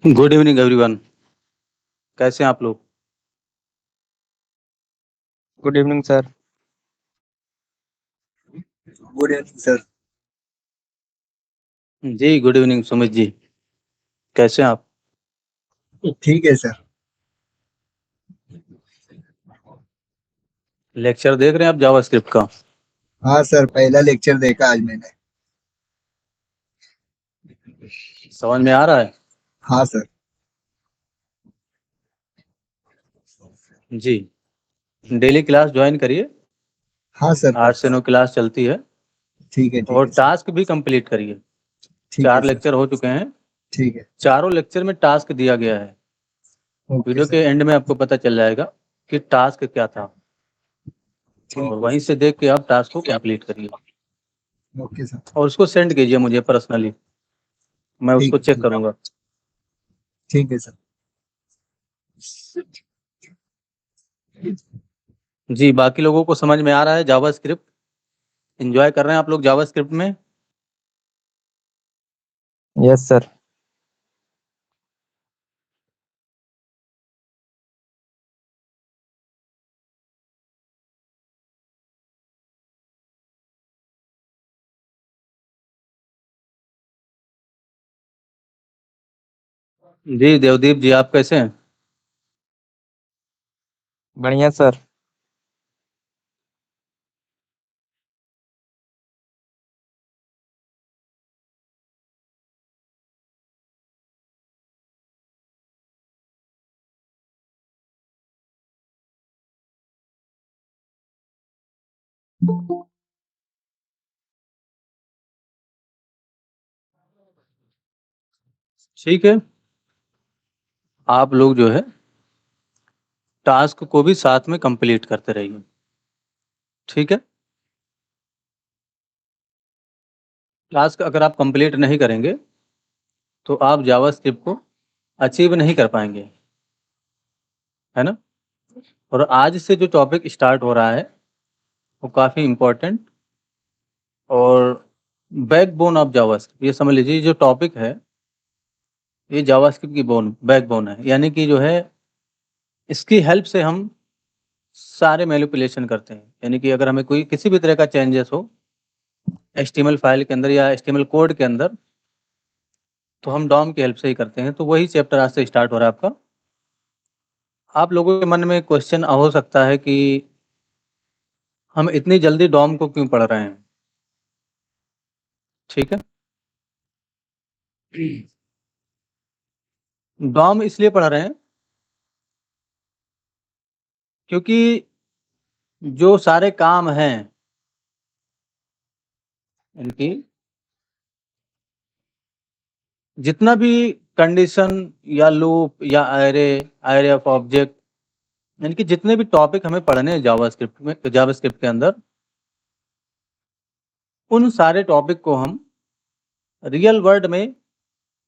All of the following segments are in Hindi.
Good evening everyone. कैसे हैं आप लोग? Good evening sir. Good evening sir. जी गुड इवनिंग सुमित जी, कैसे हैं आप? ठीक है सर। लेक्चर देख रहे हैं आप जावास्क्रिप्ट का? हाँ सर, पहला लेक्चर देखा आज मैंने। समझ में आ रहा है? हाँ सर। जी, डेली क्लास ज्वाइन करिए। हाँ सर, 8 से 9 क्लास चलती है ठीक है और सर। टास्क भी कंप्लीट करिए। ठीक है 4 सर। लेक्चर हो चुके हैं, ठीक है। चारों लेक्चर में टास्क दिया गया है। ओके वीडियो के सर। एंड में आपको पता चल जाएगा कि टास्क क्या था ठीक और है वहीं से देख के आप टास्क को कंप्लीट करिए सर। Okay sir. और उसको सेंड कीजिए मुझे पर्सनली, मैं उसको चेक ठीक करूंगा। ठीक है सर। जी, बाकी लोगों को समझ में आ रहा है जावास्क्रिप्ट? एंजॉय कर रहे हैं आप लोग जावास्क्रिप्ट में? Yes sir. जी देवदीप जी, आप कैसे हैं? बढ़िया सर। ठीक है, आप लोग जो है टास्क को भी साथ में कंप्लीट करते रहिए, ठीक है? टास्क अगर आप कंप्लीट नहीं करेंगे तो आप जावास्क्रिप्ट को अचीव नहीं कर पाएंगे, है ना? और आज से जो टॉपिक स्टार्ट हो रहा है वो काफ़ी इम्पोर्टेंट और बैकबोन ऑफ जावास्क्रिप्ट, ये समझ लीजिए जो टॉपिक है ये जावास्क्रिप्ट की बैकबोन है, यानी कि जो है इसकी हेल्प से हम सारे मैनिपुलेशन करते हैं। यानी कि अगर हमें कोई किसी भी तरह का चेंजेस हो एचटीएमएल फाइल के अंदर या एचटीएमएल कोड के अंदर, तो हम डॉम की हेल्प से ही करते हैं। तो वही चैप्टर आज से स्टार्ट हो रहा है आपका। आप लोगों के मन में क्वेश्चन हो सकता है कि हम इतनी जल्दी डॉम को क्यों पढ़ रहे हैं, ठीक है? डॉम इसलिए पढ़ रहे हैं क्योंकि जो सारे काम हैं इनकी, जितना भी कंडीशन या लूप या एरे ऑफ ऑब्जेक्ट, यानी कि जितने भी टॉपिक हमें पढ़ने हैं जावास्क्रिप्ट के अंदर, उन सारे टॉपिक को हम रियल वर्ल्ड में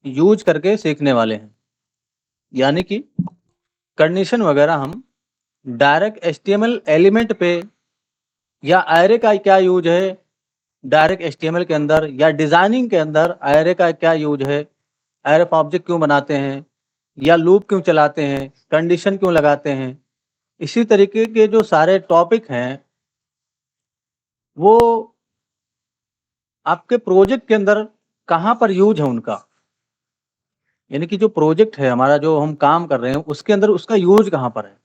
यूज करके सीखने वाले हैं। यानी कि कंडीशन वगैरह हम डायरेक्ट एचटीएमएल एलिमेंट पे या एरे का क्या यूज है डायरेक्ट एचटीएमएल के अंदर, या डिजाइनिंग के अंदर एरे का क्या यूज है, एरे ऑब्जेक्ट क्यों बनाते हैं या लूप क्यों चलाते हैं, कंडीशन क्यों लगाते हैं, इसी तरीके के जो सारे टॉपिक हैं वो आपके प्रोजेक्ट के अंदर कहाँ पर यूज है उनका, यानी कि जो प्रोजेक्ट है हमारा, जो हम काम कर रहे हैं उसके अंदर उसका यूज कहाँ पर है।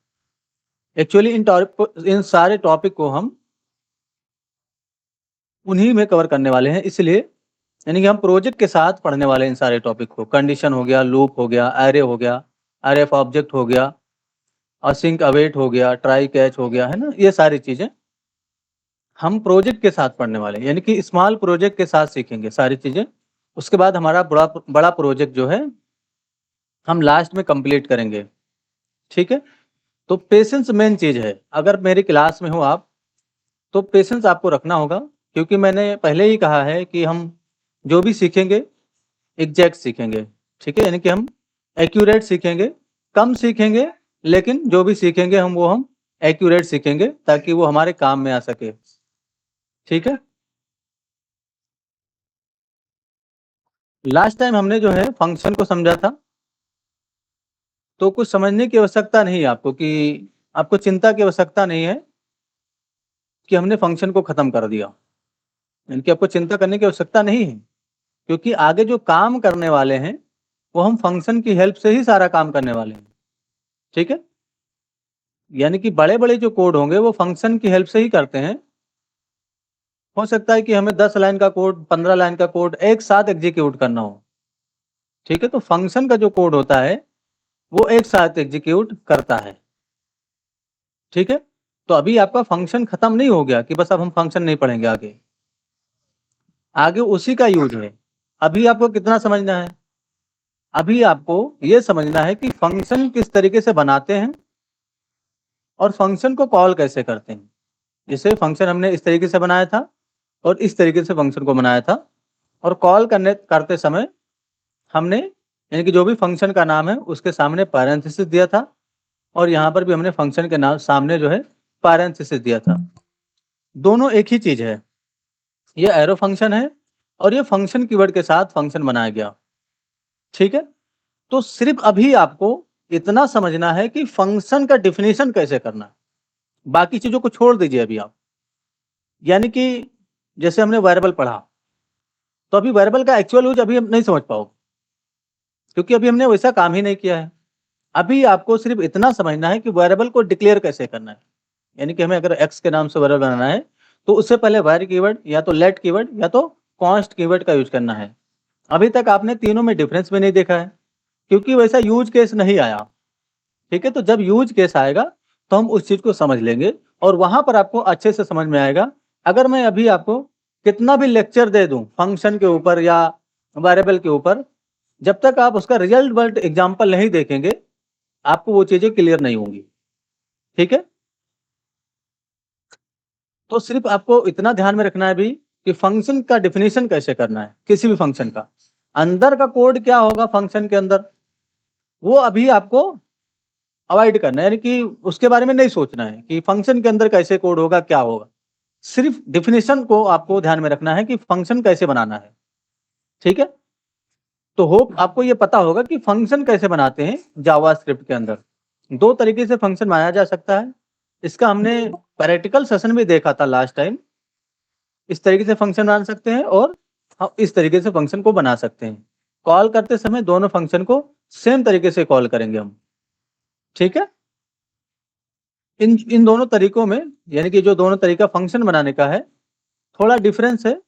एक्चुअली इन सारे टॉपिक को हम उन्हीं में कवर करने वाले हैं, इसलिए यानी कि हम प्रोजेक्ट के साथ पढ़ने वाले हैं इन सारे टॉपिक को। कंडीशन हो गया, लूप हो गया, एरे हो गया, एरे ऑफ ऑब्जेक्ट हो गया, असिंक अवेट हो गया, ट्राई कैच हो गया, है ना, ये सारी चीजें हम प्रोजेक्ट के साथ पढ़ने वाले हैं, यानी कि स्मॉल प्रोजेक्ट के साथ सीखेंगे सारी चीजें। उसके बाद हमारा बड़ा बड़ा प्रोजेक्ट जो है हम लास्ट में कंप्लीट करेंगे। ठीक है, तो पेशेंस मेन चीज है। अगर मेरी क्लास में हो आप तो पेशेंस आपको रखना होगा, क्योंकि मैंने पहले ही कहा है कि हम जो भी सीखेंगे एग्जैक्ट सीखेंगे। ठीक है, यानी कि हम एक्यूरेट सीखेंगे, कम सीखेंगे, लेकिन जो भी सीखेंगे हम एक्यूरेट सीखेंगे ताकि वो हमारे काम में आ सके। ठीक है, लास्ट टाइम हमने जो है फंक्शन को समझा था, तो कुछ समझने की आवश्यकता नहीं है आपको, कि आपको चिंता की आवश्यकता नहीं है कि हमने फंक्शन को खत्म कर दिया, यानी कि आपको चिंता करने की आवश्यकता नहीं है, क्योंकि आगे जो काम करने वाले हैं वो हम फंक्शन की हेल्प से ही सारा काम करने वाले हैं। ठीक है, यानी कि बड़े बड़े जो कोड होंगे वो फंक्शन की हेल्प से ही करते हैं। हो सकता है कि हमें 10 लाइन का कोड, 15 लाइन का कोड एक साथ एग्जीक्यूट करना हो। ठीक है, तो फंक्शन का जो कोड होता है वो एक साथ एग्जीक्यूट करता है। ठीक है, तो अभी आपका फंक्शन खत्म नहीं हो गया कि बस अब हम फंक्शन नहीं पढ़ेंगे, आगे आगे उसी का यूज है। अभी आपको कितना समझना है, अभी आपको ये समझना है कि फंक्शन किस तरीके से बनाते हैं और फंक्शन को कॉल कैसे करते हैं। जैसे फंक्शन हमने इस तरीके से बनाया था और इस तरीके से फंक्शन को बनाया था, और कॉल करते समय हमने, यानी कि जो भी फंक्शन का नाम है उसके सामने पैरेंथेसिस दिया था, और यहाँ पर भी हमने फंक्शन के नाम सामने जो है पैरेंथेसिस दिया था। दोनों एक ही चीज है, ये एरो फंक्शन है और ये फंक्शन कीवर्ड के साथ फंक्शन बनाया गया। ठीक है, तो सिर्फ अभी आपको इतना समझना है कि फंक्शन का डिफिनीशन कैसे करना है, बाकी चीजों को छोड़ दीजिए अभी आप। यानी कि जैसे हमने वेरिएबल पढ़ा, तो अभी वेरिएबल का एक्चुअल यूज अभी हम नहीं समझ पाओगे, क्योंकि अभी हमने वैसा काम ही नहीं किया है। अभी आपको सिर्फ इतना समझना है कि वेरिएबल को डिक्लेयर कैसे करना है, यानी कि हमें अगर x के नाम से वेरिएबल बनाना है तो उससे पहले var कीवर्ड या तो let कीवर्ड या तो const कीवर्ड का यूज करना है। अभी तक आपने तीनों में डिफरेंस भी नहीं देखा है, क्योंकि वैसा यूज केस नहीं आया। ठीक है, तो जब यूज केस आएगा तो हम उस चीज को समझ लेंगे और वहां पर आपको अच्छे से समझ में आएगा। अगर मैं अभी आपको कितना भी लेक्चर दे दूं फंक्शन के ऊपर या वेरिएबल के ऊपर, जब तक आप उसका रियल वर्ल्ड एग्जाम्पल नहीं देखेंगे आपको वो चीजें क्लियर नहीं होंगी। ठीक है, तो सिर्फ आपको इतना ध्यान में रखना है अभी कि फंक्शन का डिफिनीशन कैसे करना है, किसी भी फंक्शन का अंदर का कोड क्या होगा फंक्शन के अंदर, वो अभी आपको अवॉइड करना है, यानी कि उसके बारे में नहीं सोचना है कि फंक्शन के अंदर कैसे कोड होगा, क्या होगा। सिर्फ डिफिनीशन को आपको ध्यान में रखना है कि फंक्शन कैसे बनाना है। ठीक है, तो होप आपको ये पता होगा कि फंक्शन कैसे बनाते हैं जावास्क्रिप्ट के अंदर। दो तरीके से फंक्शन बनाया जा सकता है, इसका हमने प्रैक्टिकल सेशन में देखा था लास्ट टाइम। इस तरीके से फंक्शन बना सकते हैं और हम इस तरीके से फंक्शन को बना सकते हैं। कॉल करते समय दोनों फंक्शन को सेम तरीके से कॉल करेंगे हम। ठीक है, इन दोनों तरीकों में, यानी कि जो दोनों तरीका फंक्शन बनाने का है, थोड़ा डिफरेंस है,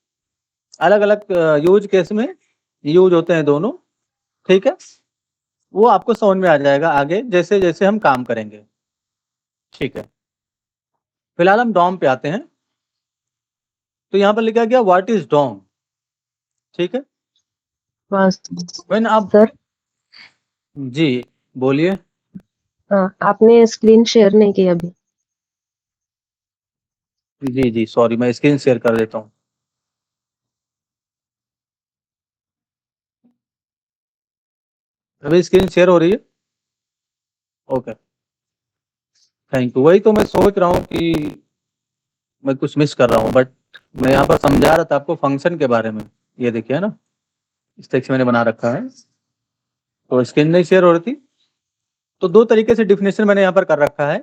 अलग अलग यूज केस में यूज होते हैं दोनों। ठीक है, वो आपको समझ में आ जाएगा आगे जैसे जैसे हम काम करेंगे। ठीक है, फिलहाल हम डॉम पे आते हैं। तो यहाँ पर लिखा गया व्हाट इज डॉम। ठीक है, व्हेन आप, सर जी बोलिए। हाँ, आपने स्क्रीन शेयर नहीं की अभी। जी जी सॉरी, मैं स्क्रीन शेयर कर देता हूँ। अभी स्क्रीन शेयर हो रही है, ओके थैंक यू। वही तो मैं सोच रहा हूँ कि मैं कुछ मिस कर रहा हूँ, बट मैं यहाँ पर समझा रहा था आपको फंक्शन के बारे में। ये देखिए ना, इस तरीके से मैंने बना रखा है, तो स्क्रीन नहीं शेयर हो रही थी। तो दो तरीके से डिफिनेशन मैंने यहाँ पर कर रखा है।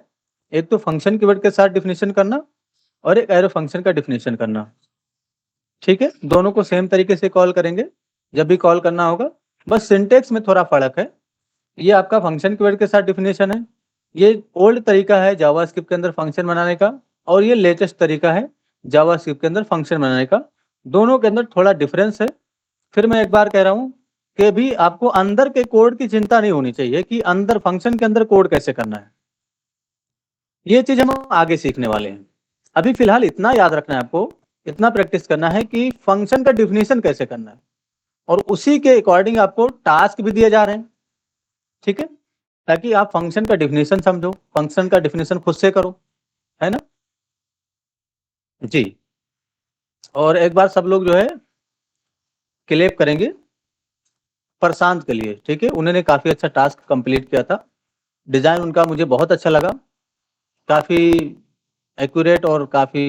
एक तो फंक्शन कीवर्ड के साथ डिफिनेशन करना और एक एरो फंक्शन का डिफिनेशन करना। ठीक है, दोनों को सेम तरीके से कॉल करेंगे जब भी कॉल करना होगा, बस सिंटेक्स में थोड़ा फर्क है। ये आपका फंक्शन कीवर्ड के साथ डिफिनेशन है, ये ओल्ड तरीका है जावास्क्रिप्ट के अंदर फंक्शन बनाने का, और ये लेटेस्ट तरीका है जावास्क्रिप्ट के अंदर फंक्शन बनाने का। दोनों के अंदर थोड़ा डिफरेंस है। फिर मैं एक बार कह रहा हूँ कि भी आपको अंदर के कोड की चिंता नहीं होनी चाहिए कि अंदर फंक्शन के अंदर कोड कैसे करना है, ये चीज हम आगे सीखने वाले हैं। अभी फिलहाल इतना याद रखना है आपको, इतना प्रैक्टिस करना है कि फंक्शन का डिफिनेशन कैसे करना है, और उसी के अकॉर्डिंग आपको टास्क भी दिए जा रहे हैं। ठीक है, ताकि आप फंक्शन का डिफिनेशन समझो, फंक्शन का डिफिनेशन खुद से करो, है ना जी। और एक बार सब लोग जो है क्लैप करेंगे प्रशांत के लिए। ठीक है, उन्होंने काफी अच्छा टास्क कंप्लीट किया था, डिजाइन उनका मुझे बहुत अच्छा लगा, काफी एक्यूरेट और काफी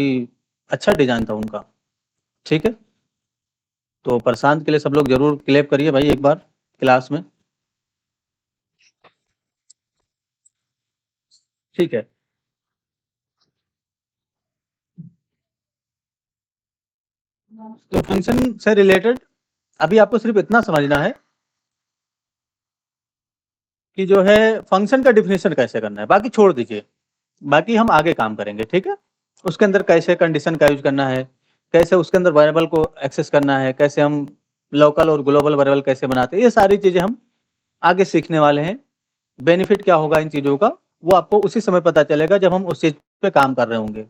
अच्छा डिजाइन था उनका। ठीक है, तो प्रशांत के लिए सब लोग जरूर क्लैप करिए भाई एक बार क्लास में। ठीक है, तो फंक्शन से रिलेटेड अभी आपको सिर्फ इतना समझना है कि जो है फंक्शन का डिफिनेशन कैसे करना है, बाकी छोड़ दीजिए, बाकी हम आगे काम करेंगे। ठीक है, उसके अंदर कैसे कंडीशन का यूज करना है, कैसे उसके अंदर वेरिएबल को एक्सेस करना है, कैसे हम लोकल और ग्लोबल वेरिएबल कैसे बनाते हैं, ये सारी चीजें हम आगे सीखने वाले हैं। बेनिफिट क्या होगा इन चीजों का वो आपको उसी समय पता चलेगा जब हम उस चीज पे काम कर रहे होंगे।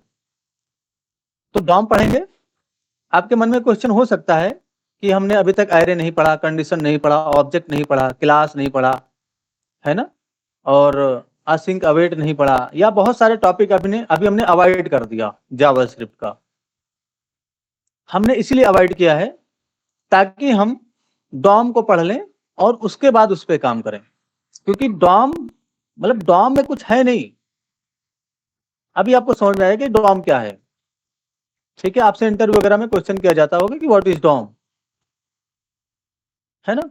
तो डॉम पढ़ेंगे। आपके मन में क्वेश्चन हो सकता है कि हमने अभी तक एरे नहीं पढ़ा, कंडीशन नहीं पढ़ा, ऑब्जेक्ट नहीं पढ़ा, क्लास नहीं पढ़ा, है ना, और असिंक अवेट नहीं पढ़ा, या बहुत सारे टॉपिक अभी हमने अवॉइड कर दिया जावास्क्रिप्ट का। हमने इसीलिए अवॉइड किया है ताकि हम डॉम को पढ़ लें और उसके बाद उस पर काम करें, क्योंकि डॉम मतलब डॉम में कुछ है नहीं। अभी आपको समझ में आएगा कि डॉम क्या है। ठीक है, आपसे इंटरव्यू वगैरह में क्वेश्चन किया जाता होगा कि व्हाट इज डॉम, है ना,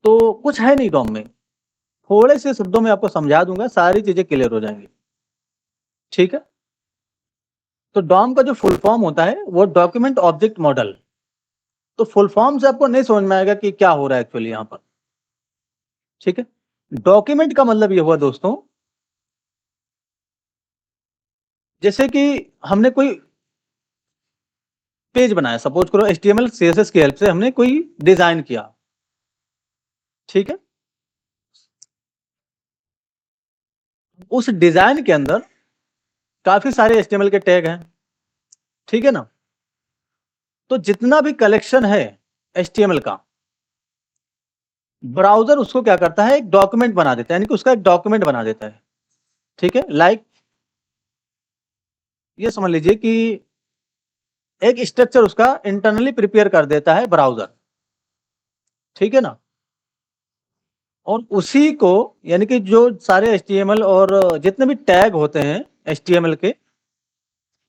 तो कुछ है नहीं डॉम में। थोड़े से शब्दों में आपको समझा दूंगा, सारी चीजें क्लियर हो जाएंगी। ठीक है, तो डॉम का जो फुल फॉर्म होता है वो डॉक्यूमेंट ऑब्जेक्ट मॉडल। तो फुल फॉर्म से आपको नहीं समझ में आएगा कि क्या हो रहा है एक्चुअली यहां पर। ठीक है, डॉक्यूमेंट का मतलब ये हुआ दोस्तों, जैसे कि हमने कोई पेज बनाया, सपोज करो HTML CSS की हेल्प से हमने कोई डिजाइन किया। ठीक है, उस डिजाइन के अंदर काफी सारे HTML के टैग हैं। ठीक है ना, तो जितना भी कलेक्शन है HTML का, ब्राउजर उसको क्या करता है, एक डॉक्यूमेंट बना देता है, यानी कि उसका एक डॉक्यूमेंट बना देता है। ठीक है, लाइक ये समझ लीजिए कि एक स्ट्रक्चर उसका इंटरनली प्रिपेयर कर देता है ब्राउजर। ठीक है ना, और उसी को यानी कि जो सारे HTML और जितने भी टैग होते हैं HTML के,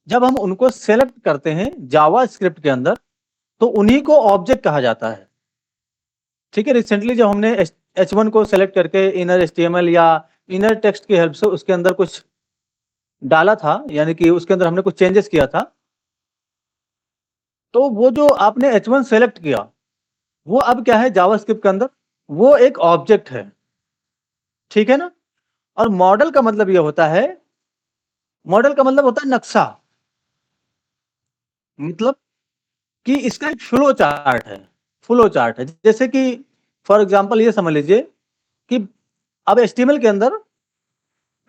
जब हम उनको सेलेक्ट करते हैं जावास्क्रिप्ट के अंदर तो उन्हीं को ऑब्जेक्ट कहा जाता है। ठीक है, रिसेंटली जब हमने H1 को सेलेक्ट करके इनर HTML या इनर टेक्स्ट की हेल्प से उसके अंदर कुछ डाला था, यानी कि उसके अंदर हमने कुछ चेंजेस किया था, तो वो जो आपने H1 सेलेक्ट किया वो अब क्या है जावास्क्रिप्ट के अंदर, वो एक ऑब्जेक्ट है। ठीक है ना, और मॉडल का मतलब ये होता है, मॉडल का मतलब होता है नक्शा, मतलब कि इसका एक फ्लो चार्ट है। फ्लो चार्ट है, जैसे कि फॉर एग्जांपल ये समझ लीजिए कि अब HTML के अंदर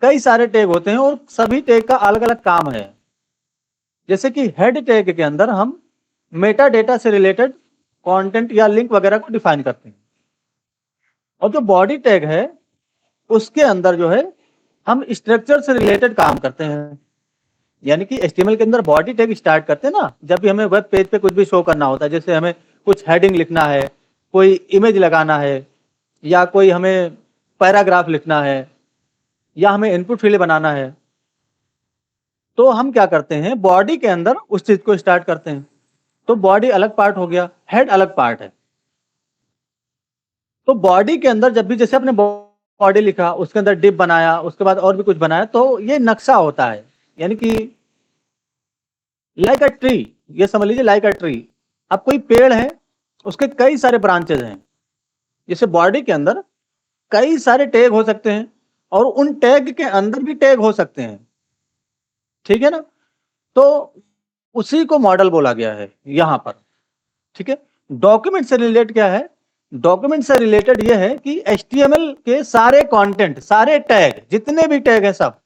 कई सारे टैग होते हैं और सभी टैग का अलग अलग काम है। जैसे कि हेड टैग के अंदर हम मेटा डेटा से रिलेटेड कंटेंट या लिंक वगैरह को डिफाइन करते हैं, और जो बॉडी टैग है उसके अंदर जो है हम स्ट्रक्चर से रिलेटेड काम करते हैं। यानी कि HTML के अंदर बॉडी टैग स्टार्ट करते हैं ना, जब भी हमें वेब पेज पे कुछ भी शो करना होता है, जैसे हमें कुछ हेडिंग लिखना है, कोई इमेज लगाना है, या कोई हमें पैराग्राफ लिखना है, या हमें इनपुट फील्ड बनाना है, तो हम क्या करते हैं बॉडी के अंदर उस चीज को स्टार्ट करते हैं। तो बॉडी अलग पार्ट हो गया, हेड अलग पार्ट है। तो बॉडी के अंदर जब भी जैसे अपने बॉडी लिखा, उसके अंदर डिप बनाया, उसके बाद और भी कुछ बनाया, तो ये नक्शा होता है। यानी कि लाइक अ ट्री, ये समझ लीजिए लाइक अ ट्री। अब कोई पेड़ है, उसके कई सारे ब्रांचेज हैं, जैसे बॉडी के अंदर कई सारे टैग हो सकते हैं और उन टैग के अंदर भी टैग हो सकते हैं, ठीक है ना। तो उसी को मॉडल बोला गया है यहां पर, ठीक है। डॉक्यूमेंट से रिलेटेड क्या है, डॉक्यूमेंट से रिलेटेड ये है कि HTML के सारे कंटेंट, सारे टैग, जितने भी टैग है सब,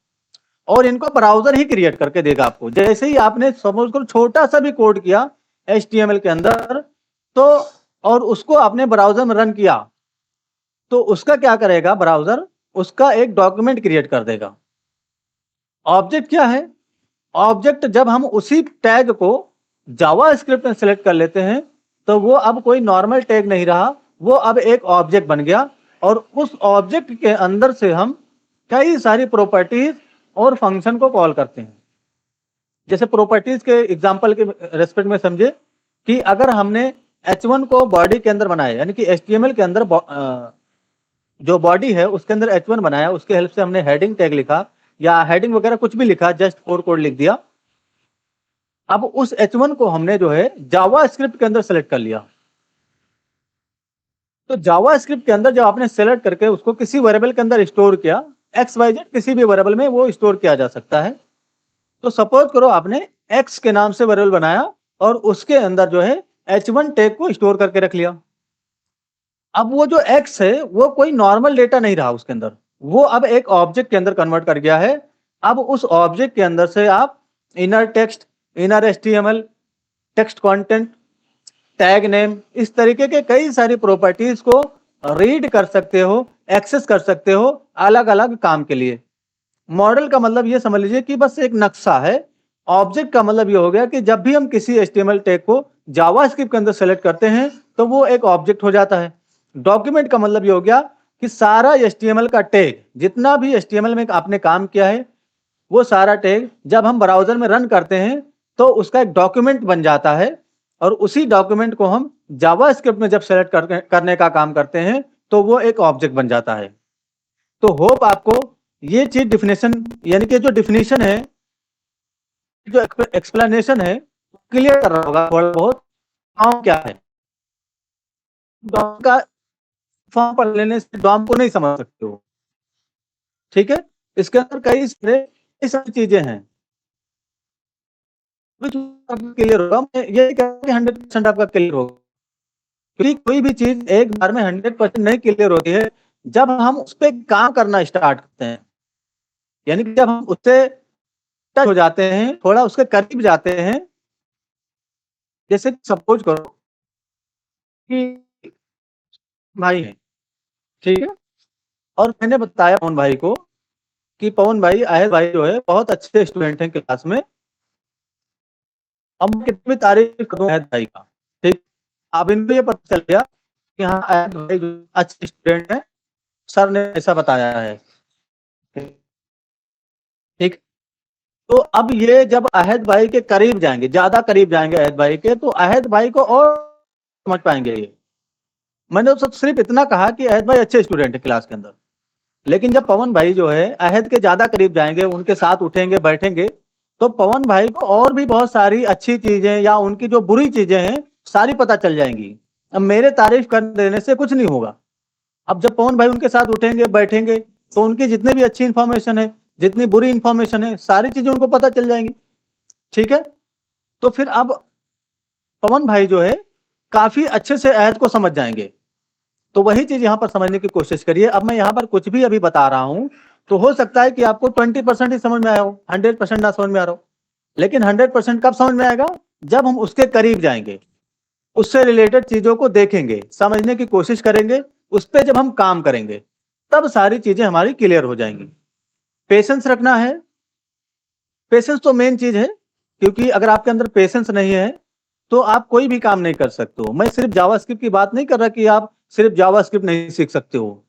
और इनको ब्राउजर ही क्रिएट करके देगा आपको। जैसे ही आपने सपोज करो छोटा सा भी कोड किया HTML के अंदर, तो और उसको आपने ब्राउजर में रन किया, तो उसका क्या करेगा ब्राउजर, उसका एक डॉक्यूमेंट क्रिएट कर देगा। ऑब्जेक्ट क्या है, ऑब्जेक्ट जब हम उसी टैग को जावास्क्रिप्ट में सेलेक्ट कर लेते हैं, तो वो अब कोई नॉर्मल टैग नहीं रहा, वो अब एक ऑब्जेक्ट बन गया, और उस ऑब्जेक्ट के अंदर से हम कई सारी प्रॉपर्टीज और फंक्शन को कॉल करते हैं। जैसे प्रॉपर्टीज के एग्जांपल के रेस्पेक्ट में समझे कि अगर हमने H1 को बॉडी के अंदर बनाया, यानी कि HTML के अंदर जो बॉडी है उसके अंदर H1 बनाया, उसके हेल्प से हमने हेडिंग टैग लिखा या हेडिंग वगैरह कुछ भी लिखा, जस्ट 4 कोड लिख दिया। अब उस H1 को हमने जो है जावास्क्रिप्ट के अंदर सेलेक्ट कर लिया। तो जावास्क्रिप्ट के अंदर जब आपने सेलेक्ट करके उसको किसी वेरिएबल के अंदर स्टोर किया, XYZ किसी भी वेरिएबल में वो स्टोर किया जा सकता है। तो सपोज करो आपने X के नाम से वेरिएबल बनाया और उसके अंदर जो है H1 टैग को स्टोर करके रख लिया। अब वो जो X है वो कोई नॉर्मल डेटा नहीं रहा उसके अंदर, वो अब एक ऑब्जेक्ट के अंदर कन्वर्ट कर गया है। अब उस ऑब्जेक्ट के अंदर से आप inner text, inner HTML, text content, tag name, इस तरीके के कई सारी प्रॉपर्टीज को रीड कर सकते हो, एक्सेस कर सकते हो अलग अलग काम के लिए। मॉडल का मतलब ये समझ लीजिए कि बस एक नक्शा है। ऑब्जेक्ट का मतलब ये हो गया कि जब भी हम किसी HTML टैग को जावास्क्रिप्ट के अंदर सेलेक्ट करते हैं तो वो एक ऑब्जेक्ट हो जाता है। डॉक्यूमेंट का मतलब ये हो गया कि सारा HTML का टैग, जितना भी HTML में आपने काम किया है, वो सारा टैग जब हम ब्राउजर में रन करते हैं तो उसका एक डॉक्यूमेंट बन जाता है, और उसी डॉक्यूमेंट को हम जावास्क्रिप्ट में जब सेलेक्ट करने का काम करते हैं तो वो एक ऑब्जेक्ट बन जाता है। तो होप आपको ये चीज डिफिनेशन, यानी कि जो डिफिनेशन है, जो एक्सप्लेनेशन है, क्लियर कर रहा होगा थोड़ा बहुत डॉम क्या है। डॉम का फॉर्म पढ़ लेने से डॉम को नहीं समझ सकते हो, ठीक है। इसके अंदर कई सारी चीजें हैं, क्लियर होगा। मैं ये कहूँ कि 100% आपका क्लियर होगा, क्योंकि कोई भी चीज एक बार में 100% नहीं क्लियर होती है। जब हम उस पर काम करना स्टार्ट करते हैं, यानी कि जब हम उससे टच हो जाते हैं, थोड़ा उसके करीब जाते हैं, जैसे सपोज करो कि भाई है, ठीक है, और मैंने बताया पवन भाई को कि पवन भाई, आहिर भाई जो है बहुत अच्छे स्टूडेंट हैं क्लास में। अब मैं कितनी तारीफ करूं आहिर भाई का, ठीक। अब इनको ये पता चल गया कि हाँ आहिर भाई जो अच्छे स्टूडेंट है, सर ने ऐसा बताया है, ठीक। तो अब ये जब अहद भाई के करीब जाएंगे, ज्यादा करीब जाएंगे अहद भाई के, तो अहद भाई को और समझ पाएंगे ये। मैंने तो सिर्फ इतना कहा कि अहद भाई अच्छे स्टूडेंट है क्लास के अंदर, लेकिन जब पवन भाई जो है अहद के ज्यादा करीब जाएंगे, उनके साथ उठेंगे बैठेंगे, तो पवन भाई को और भी बहुत सारी अच्छी चीजें या उनकी जो बुरी चीजें हैं सारी पता चल जाएंगी। अब मेरे तारीफ कर देने से कुछ नहीं होगा। अब जब पवन भाई उनके साथ उठेंगे बैठेंगे, तो उनकी जितनी भी अच्छी इंफॉर्मेशन है, जितनी बुरी इंफॉर्मेशन है, सारी चीजें उनको पता चल जाएंगी, ठीक है। तो फिर अब पवन भाई जो है काफी अच्छे से अहद को समझ जाएंगे। तो वही चीज यहाँ पर समझने की कोशिश करिए। अब मैं यहाँ पर कुछ भी अभी बता रहा हूँ, तो हो सकता है कि आपको 20% ही समझ में आया हो, 100% ना समझ में आ रहा हो, लेकिन 100% कब समझ में आएगा, जब हम उसके करीब जाएंगे, उससे रिलेटेड चीजों को देखेंगे, समझने की कोशिश करेंगे, उस पर जब हम काम करेंगे तब सारी चीजें हमारी क्लियर हो जाएंगी। पेशेंस रखना है, पेशेंस तो मेन चीज है, क्योंकि अगर आपके अंदर पेशेंस नहीं है तो आप कोई भी काम नहीं कर सकते हो। मैं सिर्फ जावास्क्रिप्ट की बात नहीं कर रहा कि आप सिर्फ जावास्क्रिप्ट नहीं सीख सकते हो।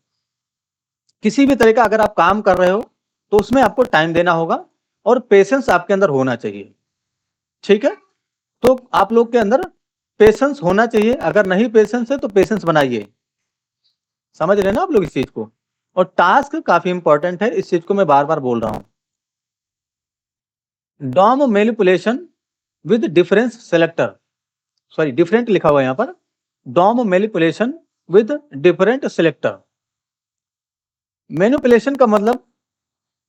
किसी भी तरह का अगर आप काम कर रहे हो तो उसमें आपको टाइम देना होगा और पेशेंस आपके अंदर होना चाहिए, ठीक है। तो आप लोग के अंदर पेशेंस होना चाहिए। अगर नहीं पेशेंस है तो पेशेंस बनाइए, समझ रहे ना आप लोग इस चीज को। और टास्क काफी इंपॉर्टेंट है, इस चीज को मैं बार बार बोल रहा हूं। DOM manipulation with difference selector, sorry different लिखा हुआ है यहां पर, DOM manipulation with different selector. Manipulation का मतलब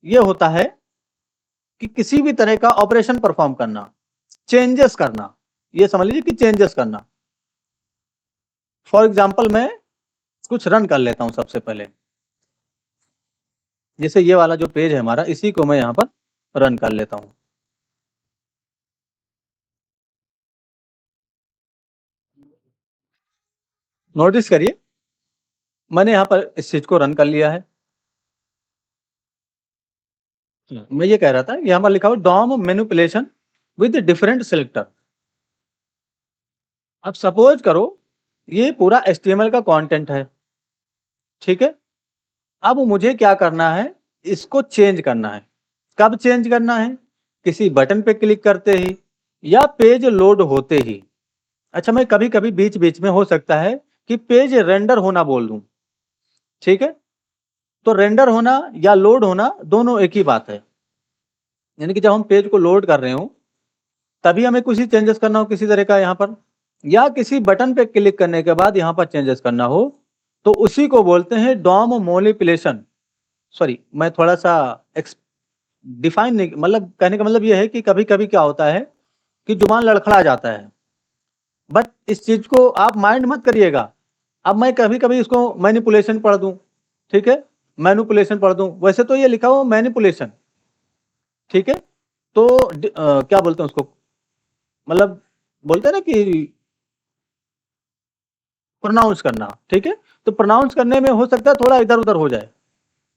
ये होता है कि किसी भी तरह का ऑपरेशन परफॉर्म करना, चेंजेस करना, ये समझ लीजिए कि चेंजेस करना। फॉर एग्जाम्पल मैं कुछ रन कर लेता हूं सबसे पहले, जैसे ये वाला जो पेज है हमारा, इसी को मैं यहां पर रन कर लेता हूं। नोटिस करिए मैंने यहां पर इस चीज को रन कर लिया है। मैं ये कह रहा था, यहां पर लिखा हुआ DOM manipulation with different selector. अब सपोज करो ये पूरा HTML का कंटेंट है, ठीक है। अब मुझे क्या करना है, इसको चेंज करना है। कब चेंज करना है? किसी बटन पे क्लिक करते ही या पेज लोड होते ही। अच्छा, मैं कभी कभी बीच बीच में हो सकता है कि पेज रेंडर होना बोल दूं, ठीक है। तो रेंडर होना या लोड होना दोनों एक ही बात है। यानी कि जब हम पेज को लोड कर रहे हो तभी हमें कुछ चेंजेस करना हो किसी तरह का यहाँ पर, या किसी बटन पे क्लिक करने के बाद यहाँ पर चेंजेस करना हो, तो उसी को बोलते हैं डॉम मैनिपुलेशन। सॉरी, मैं थोड़ा सा डिफाइन नहीं, मतलब कहने का मतलब ये है कि कभी कभी क्या होता है कि जुबान लड़खड़ा जाता है, बट इस चीज को आप माइंड मत करिएगा। अब मैं कभी कभी इसको मैनिपुलेशन पढ़ दूं, ठीक है, मैनिपुलेशन पढ़ दूं, वैसे तो ये लिखा हुआ मैनिपुलेशन, ठीक है। तो क्या बोलते हैं उसको, मतलब बोलते हैं ना कि प्रोनाउंस करना, ठीक है। तो प्रोनाउंस करने में हो सकता है थोड़ा इधर उधर हो जाए,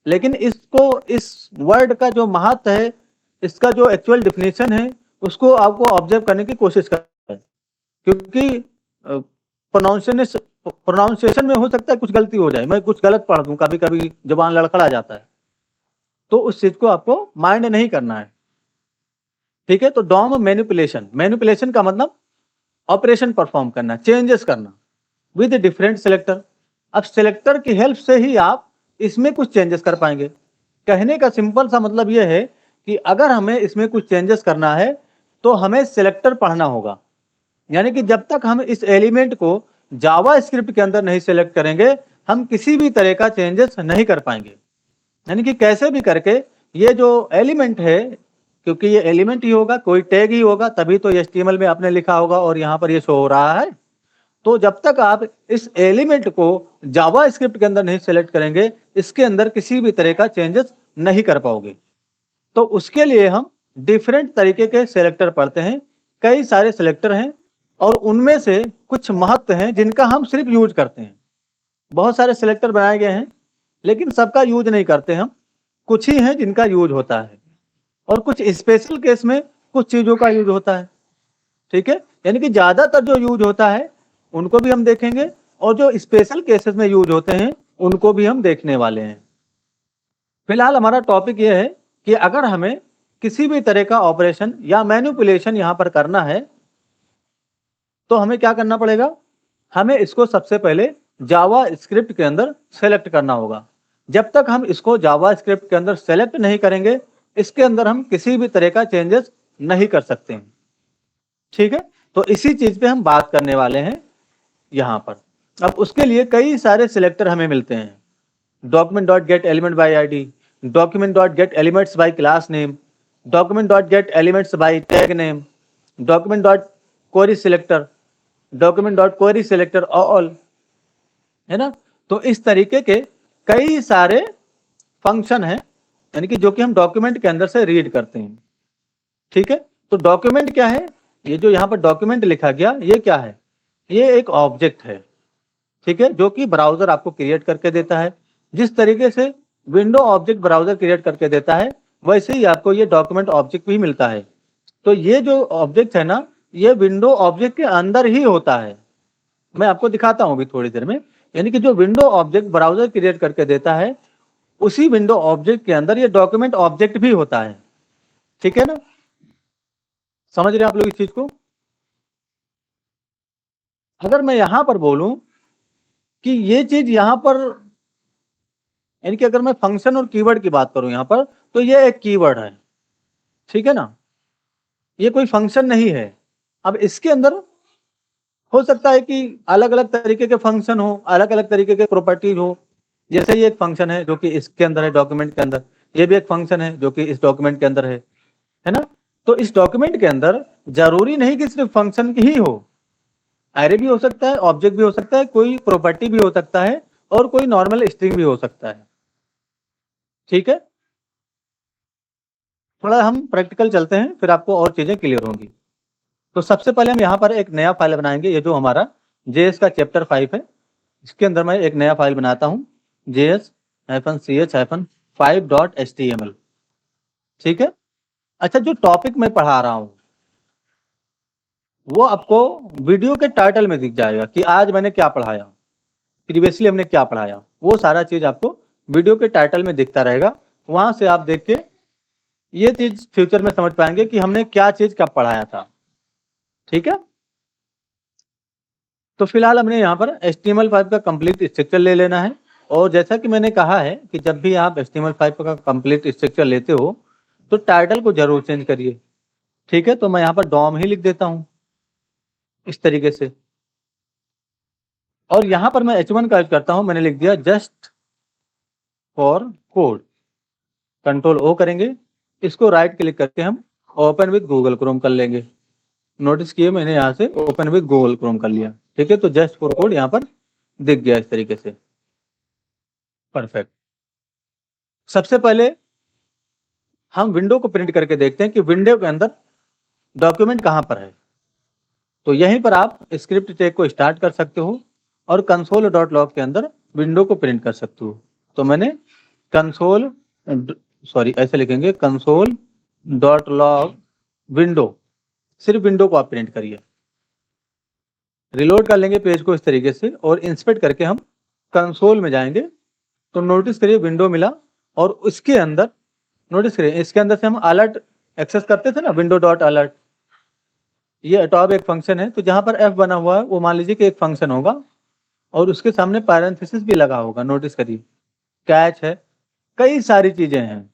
लेकिन इसको, इस वर्ड का जो महत्व है, इसका जो एक्चुअल डिफिनेशन है, उसको आपको ऑब्जर्व करने की कोशिश करें, क्योंकि प्रोनाउंसिएशन में हो सकता है कुछ गलती हो जाए, मैं कुछ गलत पढ़ दूं, कभी कभी जबान लड़खड़ा जाता है, तो उस चीज को आपको माइंड नहीं करना है, ठीक है। तो डॉम मैनिपुलेशन, मैनिपुलेशन का मतलब ऑपरेशन परफॉर्म करना, चेंजेस करना विद डिफरेंट सेलेक्टर। अब सेलेक्टर की हेल्प से ही आप इसमें कुछ चेंजेस कर पाएंगे। कहने का सिंपल सा मतलब यह है कि अगर हमें इसमें कुछ चेंजेस करना है तो हमें सेलेक्टर पढ़ना होगा। यानी कि जब तक हम इस एलिमेंट को जावा स्क्रिप्ट के अंदर नहीं सेलेक्ट करेंगे, हम किसी भी तरह का चेंजेस नहीं कर पाएंगे। यानी कि कैसे भी करके ये जो एलिमेंट है, क्योंकि ये एलिमेंट ही होगा, कोई टैग ही होगा, तभी तो HTML में आपने लिखा होगा और यहाँ पर ये शो हो रहा है। तो जब तक आप इस एलिमेंट को जावा स्क्रिप्ट के अंदर नहीं सेलेक्ट करेंगे, इसके अंदर किसी भी तरह का चेंजेस नहीं कर पाओगे। तो उसके लिए हम डिफरेंट तरीके के सेलेक्टर पढ़ते हैं। कई सारे सेलेक्टर हैं और उनमें से कुछ महत्व हैं जिनका हम सिर्फ यूज करते हैं। बहुत सारे सेलेक्टर बनाए गए हैं लेकिन सबका यूज नहीं करते हम, कुछ ही हैं जिनका यूज होता है, और कुछ स्पेशल केस में कुछ चीजों का यूज होता है, ठीक है। यानी कि ज्यादातर जो यूज होता है उनको भी हम देखेंगे, और जो स्पेशल केसेस में यूज होते हैं उनको भी हम देखने वाले हैं। फिलहाल हमारा टॉपिक ये है कि अगर हमें किसी भी तरह का ऑपरेशन या मैनिपुलेशन यहां पर करना है तो हमें क्या करना पड़ेगा, हमें इसको सबसे पहले जावा स्क्रिप्ट के अंदर सेलेक्ट करना होगा। जब तक हम इसको जावा स्क्रिप्ट के अंदर सेलेक्ट नहीं करेंगे, इसके अंदर हम किसी भी तरह का चेंजेस नहीं कर सकते हैं, ठीक है। तो इसी चीज पे हम बात करने वाले हैं यहां पर। अब उसके लिए कई सारे सिलेक्टर हमें मिलते हैं। Document dot gate element by ID, document dot gate elements by class name, document dot gate elements by tag name, document dot query selector, document dot query selector all, है ना। तो इस तरीके के कई सारे फंक्शन हैं, यानी कि जो कि हम डॉक्यूमेंट के अंदर से रीड करते हैं, ठीक है। तो डॉक्यूमेंट क्या है, ये जो यहाँ पर डॉक्यूमेंट लिखा गया ये क्या है, ये एक ऑब्जेक्ट है, ठीक है, जो कि ब्राउजर आपको क्रिएट करके देता है। जिस तरीके से विंडो ऑब्जेक्ट ब्राउजर क्रिएट करके देता है, वैसे ही आपको ये डॉक्यूमेंट ऑब्जेक्ट भी मिलता है। तो ये जो ऑब्जेक्ट है ना, ये विंडो ऑब्जेक्ट के अंदर ही होता है। मैं आपको दिखाता हूं अभी थोड़ी देर में। यानी कि जो विंडो ऑब्जेक्ट ब्राउजर क्रिएट करके देता है, उसी विंडो ऑब्जेक्ट के अंदर ये डॉक्यूमेंट ऑब्जेक्ट भी होता है, ठीक है ना। समझ रहे हैं आप लोग इस चीज को। अगर मैं यहां पर बोलूं कि ये चीज यहां पर यानी कि अगर मैं फंक्शन और कीवर्ड की बात करूं यहाँ पर, तो ये एक कीवर्ड है, ठीक है ना, ये कोई फंक्शन नहीं है। अब इसके अंदर हो सकता है कि अलग अलग तरीके के फंक्शन हो, अलग अलग तरीके के प्रॉपर्टीज हो। जैसे ये एक फंक्शन है जो कि इसके अंदर है, डॉक्यूमेंट के अंदर, ये भी एक फंक्शन है जो कि इस डॉक्यूमेंट के अंदर है ना। तो इस डॉक्यूमेंट के अंदर जरूरी नहीं कि सिर्फ फंक्शन ही हो, एरे भी हो सकता है, ऑब्जेक्ट भी हो सकता है, कोई प्रॉपर्टी भी हो सकता है, और कोई नॉर्मल स्ट्रिंग भी हो सकता है, ठीक है। थोड़ा हम प्रैक्टिकल चलते हैं, फिर आपको और चीजें क्लियर होंगी। तो सबसे पहले हम यहाँ पर एक नया फाइल बनाएंगे। ये जो हमारा JS का चैप्टर 5 है, इसके अंदर मैं एक नया फाइल बनाता हूँ, JS-ch-5.html, ठीक है। अच्छा, जो टॉपिक मैं पढ़ा रहा हूँ वो आपको वीडियो के टाइटल में दिख जाएगा कि आज मैंने क्या पढ़ाया, प्रीवियसली हमने क्या पढ़ाया, वो सारा चीज आपको वीडियो के टाइटल में दिखता रहेगा। वहां से आप देख के ये चीज फ्यूचर में समझ पाएंगे कि हमने क्या चीज कब पढ़ाया था, ठीक है। तो फिलहाल हमने यहाँ पर HTML5 का कंप्लीट स्ट्रक्चर ले लेना है। और जैसा कि मैंने कहा है कि जब भी आप HTML5 का कंप्लीट स्ट्रक्चर लेते हो तो टाइटल को जरूर चेंज करिए, ठीक है। तो मैं यहाँ पर डॉम ही लिख देता हूँ इस तरीके से, और यहाँ पर मैं H1 का यूज करता हूँ, मैंने लिख दिया just for code. Control O करेंगे, इसको राइट क्लिक करके हम ओपन विद गूगल क्रोम कर लेंगे। नोटिस किए मैंने यहाँ से ओपन विद गूगल क्रोम कर लिया, ठीक है। तो जस्ट फॉर कोड यहाँ पर दिख गया इस तरीके से, परफेक्ट। सबसे पहले हम विंडो को प्रिंट करके देखते हैं कि विंडो के अंदर डॉक्यूमेंट कहाँ पर है। तो यहीं पर आप स्क्रिप्ट टैग को स्टार्ट कर सकते हो और console.log के अंदर विंडो को प्रिंट कर सकते हो। तो मैंने ऐसे लिखेंगे console.log विंडो, सिर्फ विंडो को आप प्रिंट करिए। रिलोड कर लेंगे पेज को इस तरीके से और इंस्पेक्ट करके हम कंसोल में जाएंगे। तो नोटिस करिए विंडो मिला, और उसके अंदर नोटिस करिए इसके अंदर से हम अलर्ट एक्सेस करते थे ना, विंडो डॉट अलर्ट, ये अटॉब एक फंक्शन है। तो जहां पर F बना हुआ है वो मान लीजिए कि एक फंक्शन होगा और उसके सामने पैरेंथेसिस भी लगा होगा। नोटिस करिए कैच है, कई सारी चीजें हैं,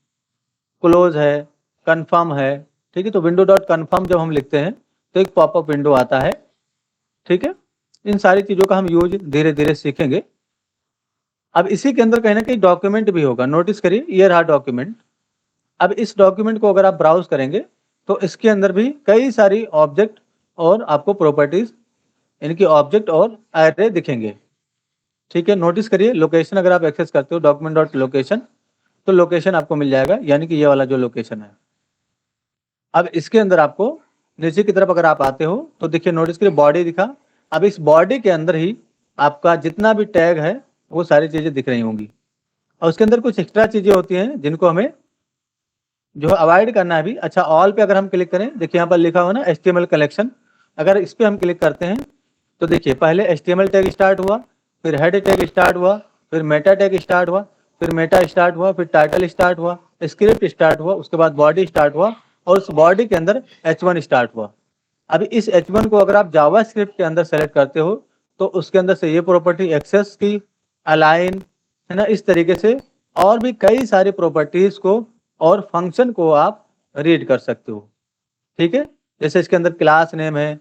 क्लोज है, कंफर्म है, ठीक है। तो विंडो डॉट कन्फर्म जब हम लिखते हैं तो एक पॉपअप विंडो आता है, ठीक है। इन सारी चीजों का हम यूज धीरे धीरे सीखेंगे। अब इसी के अंदर कहीं ना कहीं डॉक्यूमेंट भी होगा। नोटिस करिए ये रहा डॉक्यूमेंट। अब इस डॉक्यूमेंट को अगर आप ब्राउज करेंगे तो इसके अंदर भी कई सारी ऑब्जेक्ट और आपको प्रॉपर्टीज, इनकी ऑब्जेक्ट और एरे दिखेंगे, ठीक है। नोटिस करिए लोकेशन अगर आप एक्सेस करते हो डॉक्यूमेंट डॉट लोकेशन, तो लोकेशन आपको मिल जाएगा, यानी कि ये वाला जो लोकेशन है। अब इसके अंदर आपको नीचे की तरफ अगर आप आते हो तो देखिए नोटिस करिए बॉडी दिखा। अब इस बॉडी के अंदर ही आपका जितना भी टैग है वो सारी चीजें दिख रही होंगी, और उसके अंदर कुछ एक्स्ट्रा चीजें होती हैं जिनको हमें जो अवॉइड करना है भी। अच्छा, ऑल पे अगर हम क्लिक करें, देखिए यहाँ पर लिखा हुआ ना HTML कलेक्शन, अगर इस पे हम क्लिक करते हैं तो देखिए पहले HTML टैग स्टार्ट हुआ, फिर हेड टैग स्टार्ट हुआ, फिर मेटा टैग स्टार्ट हुआ, फिर मेटा स्टार्ट हुआ, फिर टाइटल स्टार्ट हुआ, स्क्रिप्ट स्टार्ट हुआ, उसके बाद बॉडी स्टार्ट हुआ, और उस बॉडी के अंदर H1 स्टार्ट हुआ। अब इस H1 को अगर आप जावास्क्रिप्ट के अंदर सेलेक्ट करते हो तो उसके अंदर से ये प्रॉपर्टी एक्सेस की, अलाइन, है ना, इस तरीके से और भी कई सारी प्रॉपर्टीज को और फंक्शन को आप रीड कर सकते हो, ठीक है। जैसे इसके अंदर क्लास नेम है,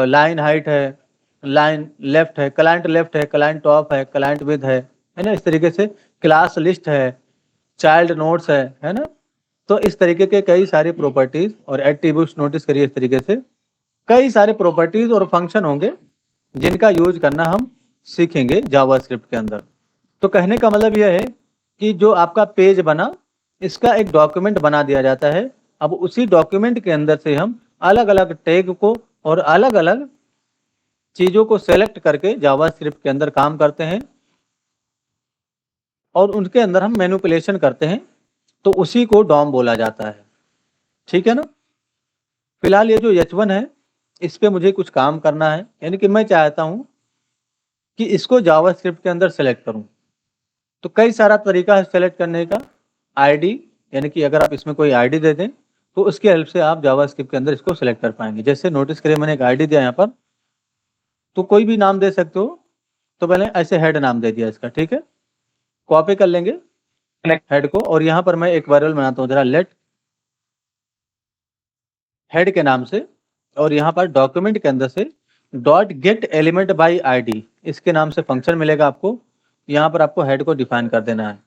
लाइन हाइट है, लाइन लेफ्ट है, क्लाइंट लेफ्ट है, क्लाइंट टॉप है, क्लाइंट विद है ना, इस तरीके से क्लास लिस्ट है, चाइल्ड नोट्स है ना। तो इस तरीके के कई सारी प्रॉपर्टीज और एट्रीब्यूट्स, नोटिस करिए इस तरीके से कई सारे प्रॉपर्टीज और फंक्शन होंगे जिनका यूज करना हम सीखेंगे जावास्क्रिप्ट के अंदर। तो कहने का मतलब यह है कि जो आपका पेज बना, इसका एक डॉक्यूमेंट बना दिया जाता है। अब उसी डॉक्यूमेंट के अंदर से हम अलग अलग टैग को और अलग अलग चीजों को सेलेक्ट करके जावास्क्रिप्ट के अंदर काम करते हैं और उनके अंदर हम मैनिपुलेशन करते हैं, तो उसी को डॉम बोला जाता है, ठीक है ना। फिलहाल ये जो H1 है इस पे मुझे कुछ काम करना है, यानी कि मैं चाहता हूं कि इसको जावास्क्रिप्ट के अंदर सेलेक्ट करूं। तो कई सारा तरीका है सेलेक्ट करने का। आईडी, यानी कि अगर आप इसमें कोई आईडी दे दें तो उसकी हेल्प से आप जावास्क्रिप्ट के अंदर इसको सेलेक्ट कर पाएंगे। जैसे नोटिस करिए मैंने एक आईडी दिया यहाँ पर, तो कोई भी नाम दे सकते हो। तो पहले ऐसे हेड नाम दे दिया इसका, ठीक है। कॉपी कर लेंगे हेड को, और यहाँ पर मैं एक वेरिएबल बनाता हूँ जरा, लेट हेड के नाम से, और यहाँ पर डॉक्यूमेंट के अंदर से dot gate element by ID इसके नाम से फंक्शन मिलेगा आपको। यहाँ पर आपको हेड को डिफाइन कर देना है।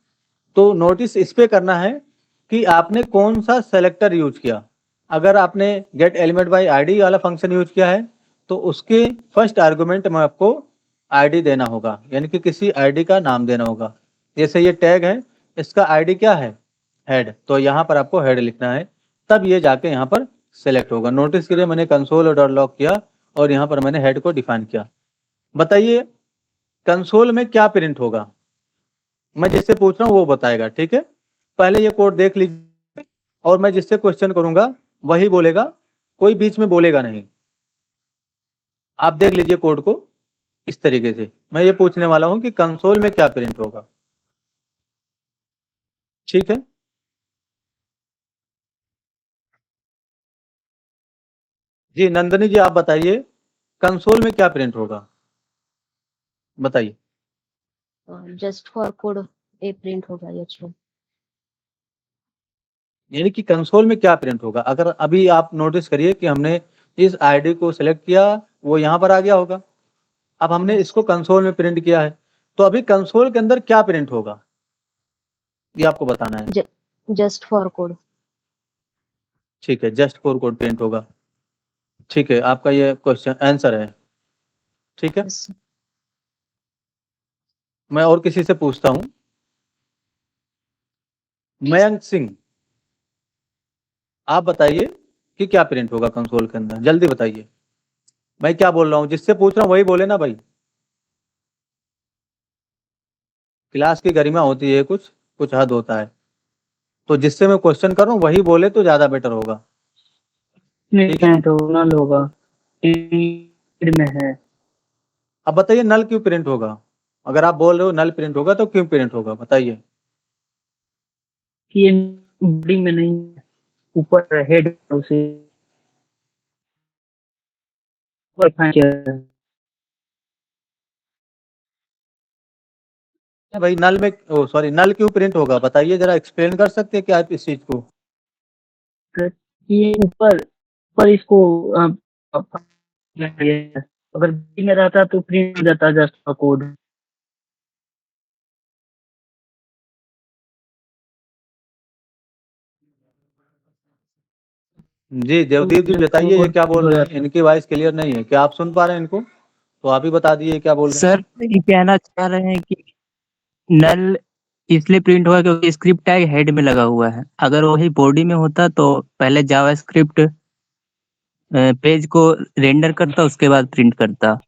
तो नोटिस इस पे करना है कि आपने कौन सा सेलेक्टर यूज किया। अगर आपने गेट एलिमेंट बाई आईडी वाला फंक्शन यूज किया है तो उसके फर्स्ट आर्गुमेंट में आपको आईडी देना होगा, यानी कि किसी आईडी का नाम देना होगा। जैसे ये टैग है, इसका आईडी क्या है, हेड, तो यहाँ पर आपको हेड लिखना है, तब ये जाके यहाँ पर सेलेक्ट होगा। नोटिस करिए मैंने कंसोल और डॉट लॉग किया और यहाँ पर मैंने हेड को डिफाइन किया। बताइए कंसोल में क्या प्रिंट होगा, मैं जिससे पूछ रहा हूँ वो बताएगा, ठीक है। पहले ये कोड देख लीजिए और मैं जिससे क्वेश्चन करूंगा वही बोलेगा, कोई बीच में बोलेगा नहीं। आप देख लीजिए कोड को इस तरीके से, मैं ये पूछने वाला हूं कि कंसोल में क्या प्रिंट होगा, ठीक है। जी नंदनी जी आप बताइए कंसोल में क्या प्रिंट होगा, बताइए। Just for code A print होगा ये। यानी कि कंसोल में क्या प्रिंट होगा, अगर अभी आप नोटिस करिए कि हमने इस आईडी को सिलेक्ट किया, वो यहाँ पर आ गया होगा। अब हमने इसको कंसोल में प्रिंट किया है, तो अभी कंसोल के अंदर क्या प्रिंट होगा ये आपको बताना है। जस्ट फॉर कोड, ठीक है, जस्ट फॉर कोड प्रिंट होगा, ठीक है, आपका ये क्वेश्चन आंसर है, ठीक है। yes. मैं और किसी से पूछता हूं, मयंक सिंह आप बताइए कि क्या प्रिंट होगा कंसोल के अंदर, जल्दी बताइए। मैं क्या बोल रहा हूँ, जिससे पूछ रहा हूँ वही बोले ना भाई, क्लास की गरिमा होती है, कुछ कुछ हद होता है, तो जिससे मैं क्वेश्चन कर रहा हूँ वही बोले तो ज्यादा बेटर होगा। ठीक है, तो नल होगा में है। अब बताइए नल क्यों प्रिंट होगा, अगर आप बोल रहे हो नल प्रिंट होगा तो क्यों प्रिंट होगा बताइए। कि ये बॉडी में नहीं, ऊपर हेड उसे ऊपर फेंक भाई नल में, ओ सॉरी, नल क्यों प्रिंट होगा बताइए, जरा एक्सप्लेन कर सकते हैं क्या आप इस चीज को। ये ऊपर इसको अगर बॉडी में रहता तो प्रिंट हो जाता जस्ट का कोड। जी देवदीप जी बताइए ये क्या बोल रहे हैं, इनकी वॉइस क्लियर नहीं है, क्या आप सुन पा रहे हैं इनको, तो आप ही बता दीजिए क्या बोल रहे हैं। सर ये कहना चाह रहे हैं कि नल इसलिए प्रिंट हुआ क्योंकि स्क्रिप्ट टैग हेड में लगा हुआ है। अगर वही बॉडी में होता तो पहले जावास्क्रिप्ट पेज को रेंडर करता, उसके बाद प्रिंट करता।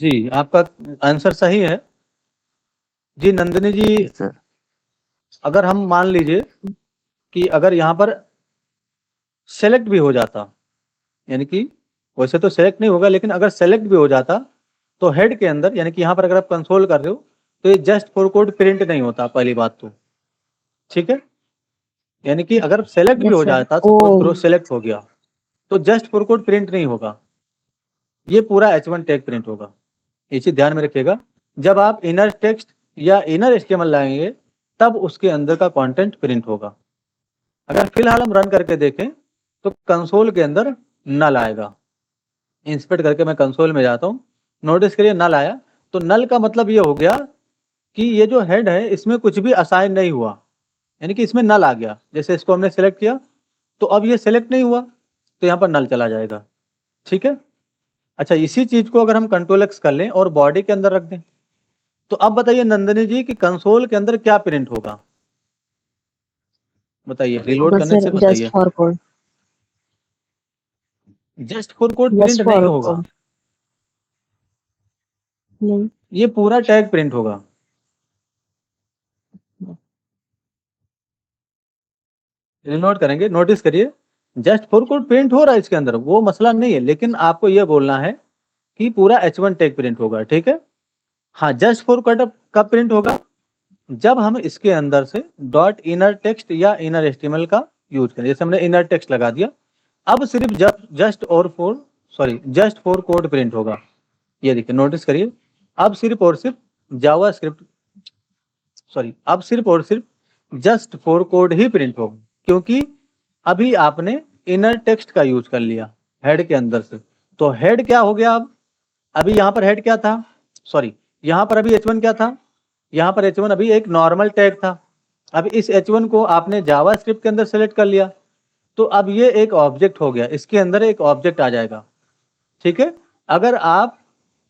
जी आपका आंसर सही है। जी नंदिनी जी, सर अगर हम मान लीजिए कि अगर यहाँ पर सेलेक्ट भी हो जाता, यानी कि वैसे तो सेलेक्ट नहीं होगा, लेकिन अगर सेलेक्ट भी हो जाता तो हेड के अंदर, यानी कि यहाँ पर अगर आप कंसोल कर रहे हो तो ये जस्ट फॉर कोड प्रिंट नहीं होता, पहली बात तो, ठीक है। यानी कि अगर सेलेक्ट भी Yes, हो sir. जाता तो सेलेक्ट हो गया तो जस्ट फॉर कोड प्रिंट नहीं होगा, ये पूरा H1 टैग प्रिंट होगा। ये चीज ध्यान में रखिएगा, जब आप इनर टेक्स्ट या इनर एचटीएमएल लाएंगे तब उसके अंदर का कंटेंट प्रिंट होगा। अगर फिलहाल हम रन करके देखें तो कंसोल के अंदर नल आएगा। इंस्पेक्ट करके मैं कंसोल में जाता हूँ, नोटिस करिए नल आया, तो नल का मतलब ये हो गया कि ये जो हेड है इसमें कुछ भी असाइन नहीं हुआ, यानी कि इसमें नल आ गया। जैसे इसको हमने सेलेक्ट किया तो अब ये सेलेक्ट नहीं हुआ तो यहाँ पर नल चला जाएगा, ठीक है। अच्छा, इसी चीज को अगर हम कंट्रोल एक्स कर लें और बॉडी के अंदर रख दें, तो अब बताइए नंदिनी जी कि कंसोल के अंदर क्या प्रिंट होगा, बताइए, रिलोड करने से जस्ट बताइए। For code, just for code just print नहीं फॉर होगा, कोड नहीं। ये पूरा टैग प्रिंट होगा। रिलोड करेंगे, नोटिस करिए जस्ट फॉर कोड प्रिंट हो रहा है इसके अंदर, वो मसला नहीं है, लेकिन आपको ये बोलना है कि पूरा H1 टैग प्रिंट होगा, ठीक है। हाँ, जस्ट फॉर कोड कब प्रिंट होगा, जब हम इसके अंदर से डॉट इनर टेक्स्ट या इनर एचटीएमएल का यूज करें। जैसे हमने इनर टेक्स्ट लगा दिया, अब सिर्फ जस्ट फॉर कोड प्रिंट होगा। ये देखिए, नोटिस करिए अब सिर्फ और सिर्फ जावास्क्रिप्ट अब सिर्फ और सिर्फ just for code he print होगा, क्योंकि अभी आपने इनर टेक्स्ट का यूज कर लिया हेड के अंदर से। तो हेड क्या हो गया? अब अभी यहाँ पर हेड क्या था, यहाँ पर अभी h1 क्या था, यहाँ पर h1 अभी एक नॉर्मल टैग था। अब इस h1 को आपने जावास्क्रिप्ट के अंदर सेलेक्ट कर लिया, तो अब ये एक ऑब्जेक्ट हो गया, इसके अंदर एक ऑब्जेक्ट आ जाएगा। ठीक है, अगर आप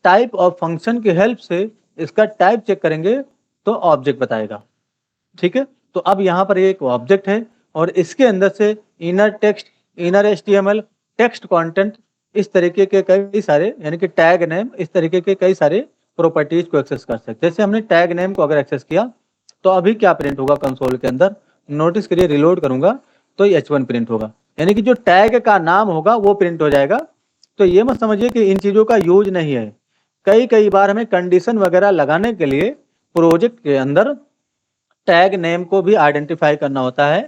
टाइप ऑफ फंक्शन की हेल्प से इसका टाइप चेक करेंगे तो ऑब्जेक्ट बताएगा। ठीक है, तो अब यहाँ पर एक ऑब्जेक्ट है और इसके अंदर से inner text, inner HTML, text content, इस तरीके के कई सारे, यानी कि टैग नेम, इस तरीके के कई सारे प्रॉपर्टीज को एक्सेस कर सकते हैं। जैसे हमने टैग नेम को अगर एक्सेस किया तो अभी क्या प्रिंट होगा कंसोल के अंदर, नोटिस करिए, रिलोड करूंगा तो ये h1 प्रिंट होगा, यानी कि जो टैग का नाम होगा वो प्रिंट हो जाएगा। तो ये मत समझिए कि इन चीजों का यूज नहीं है। कई बार हमें कंडीशन वगैरह लगाने के लिए प्रोजेक्ट के अंदर टैग नेम को भी आइडेंटिफाई करना होता है।